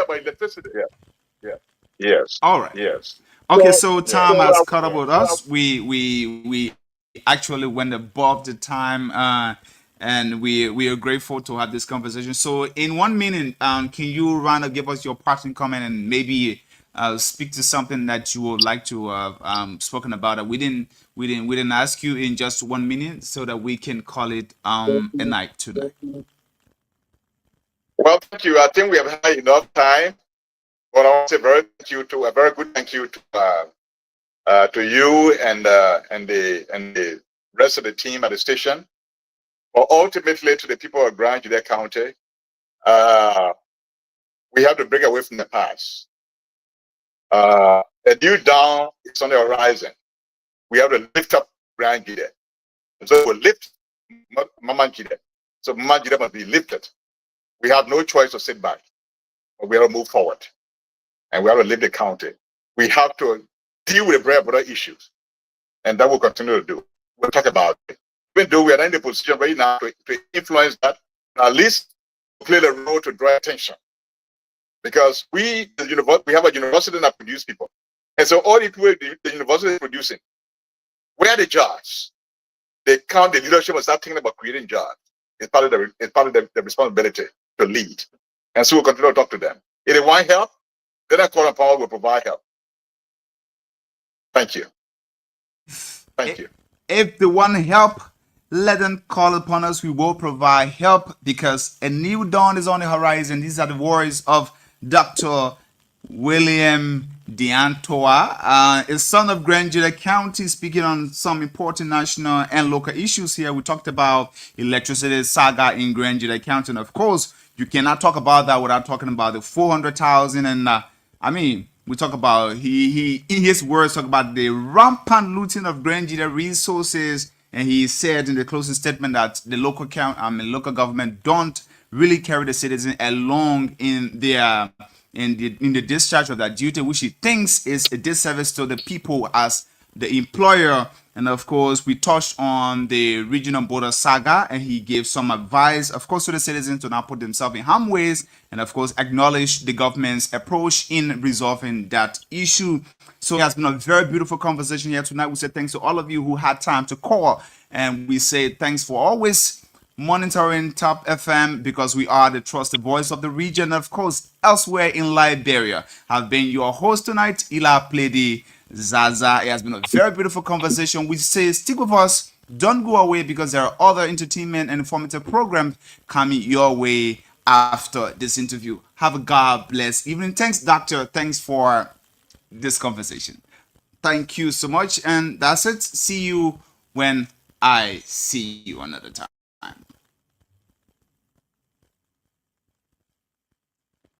Yeah. Yes. All right. Yes. Okay, so time has caught up with us. We actually went above the time, and we are grateful to have this conversation. So, in 1 minute, can you, Rana, give us your parting comment and maybe speak to something that you would like to have spoken about that we didn't ask you in just 1 minute, so that we can call it a night tonight. Well, thank you. I think we have had enough time. But I want to say a very good thank you to you and the rest of the team at the station. But ultimately, to the people of Grand GEDEH County, we have to break away from the past. A new dawn is on the horizon. We have to lift up Grand GEDEH. And so we'll lift Mama GEDEH. So Mama GEDEH must be lifted. We have no choice to sit back, but we have to move forward. And we have to lift the county. We have to deal with the bread and butter issues. And that we'll continue to do. We'll talk about it. Even though we are not in the position right now to influence that, at least play the role to draw attention. Because we have a university that produces people. And so all the people the university is producing, where are the jobs? They count the leadership and start thinking about creating jobs. It's part of the responsibility to lead. And so we'll continue to talk to them. If they want help, then I call on power will provide help. Thank you. Thank you. If they want help, let them call upon us. We will provide help, because a new dawn is on the horizon. These are the words of Dr. William TOWAH, a son of Grand GEDEH County, speaking on some important national and local issues here. We talked about electricity saga in Grand GEDEH County. And of course, you cannot talk about that without talking about the 400,000. And we talk about, he in his words, talk about the rampant looting of Grand GEDEH resources. And he said in the closing statement that the local government don't really carry the citizen along in their in the discharge of that duty, which he thinks is a disservice to the people as the employer. And of course, we touched on the regional border saga, and he gave some advice, of course, to the citizens to not put themselves in harm's way, and of course, acknowledge the government's approach in resolving that issue. So it has been a very beautiful conversation here tonight. We say thanks to all of you who had time to call, and we say thanks for always monitoring Top FM because we are the trusted voice of the region. Of course, elsewhere in Liberia, I've been your host tonight, Ila Pledi Zaza. It has been a very beautiful conversation. We say stick with us. Don't go away because there are other entertainment and informative programs coming your way after this interview. Have a God bless evening. Thanks, Doctor. Thanks for this conversation. Thank you so much. And that's it. See you when I see you another time.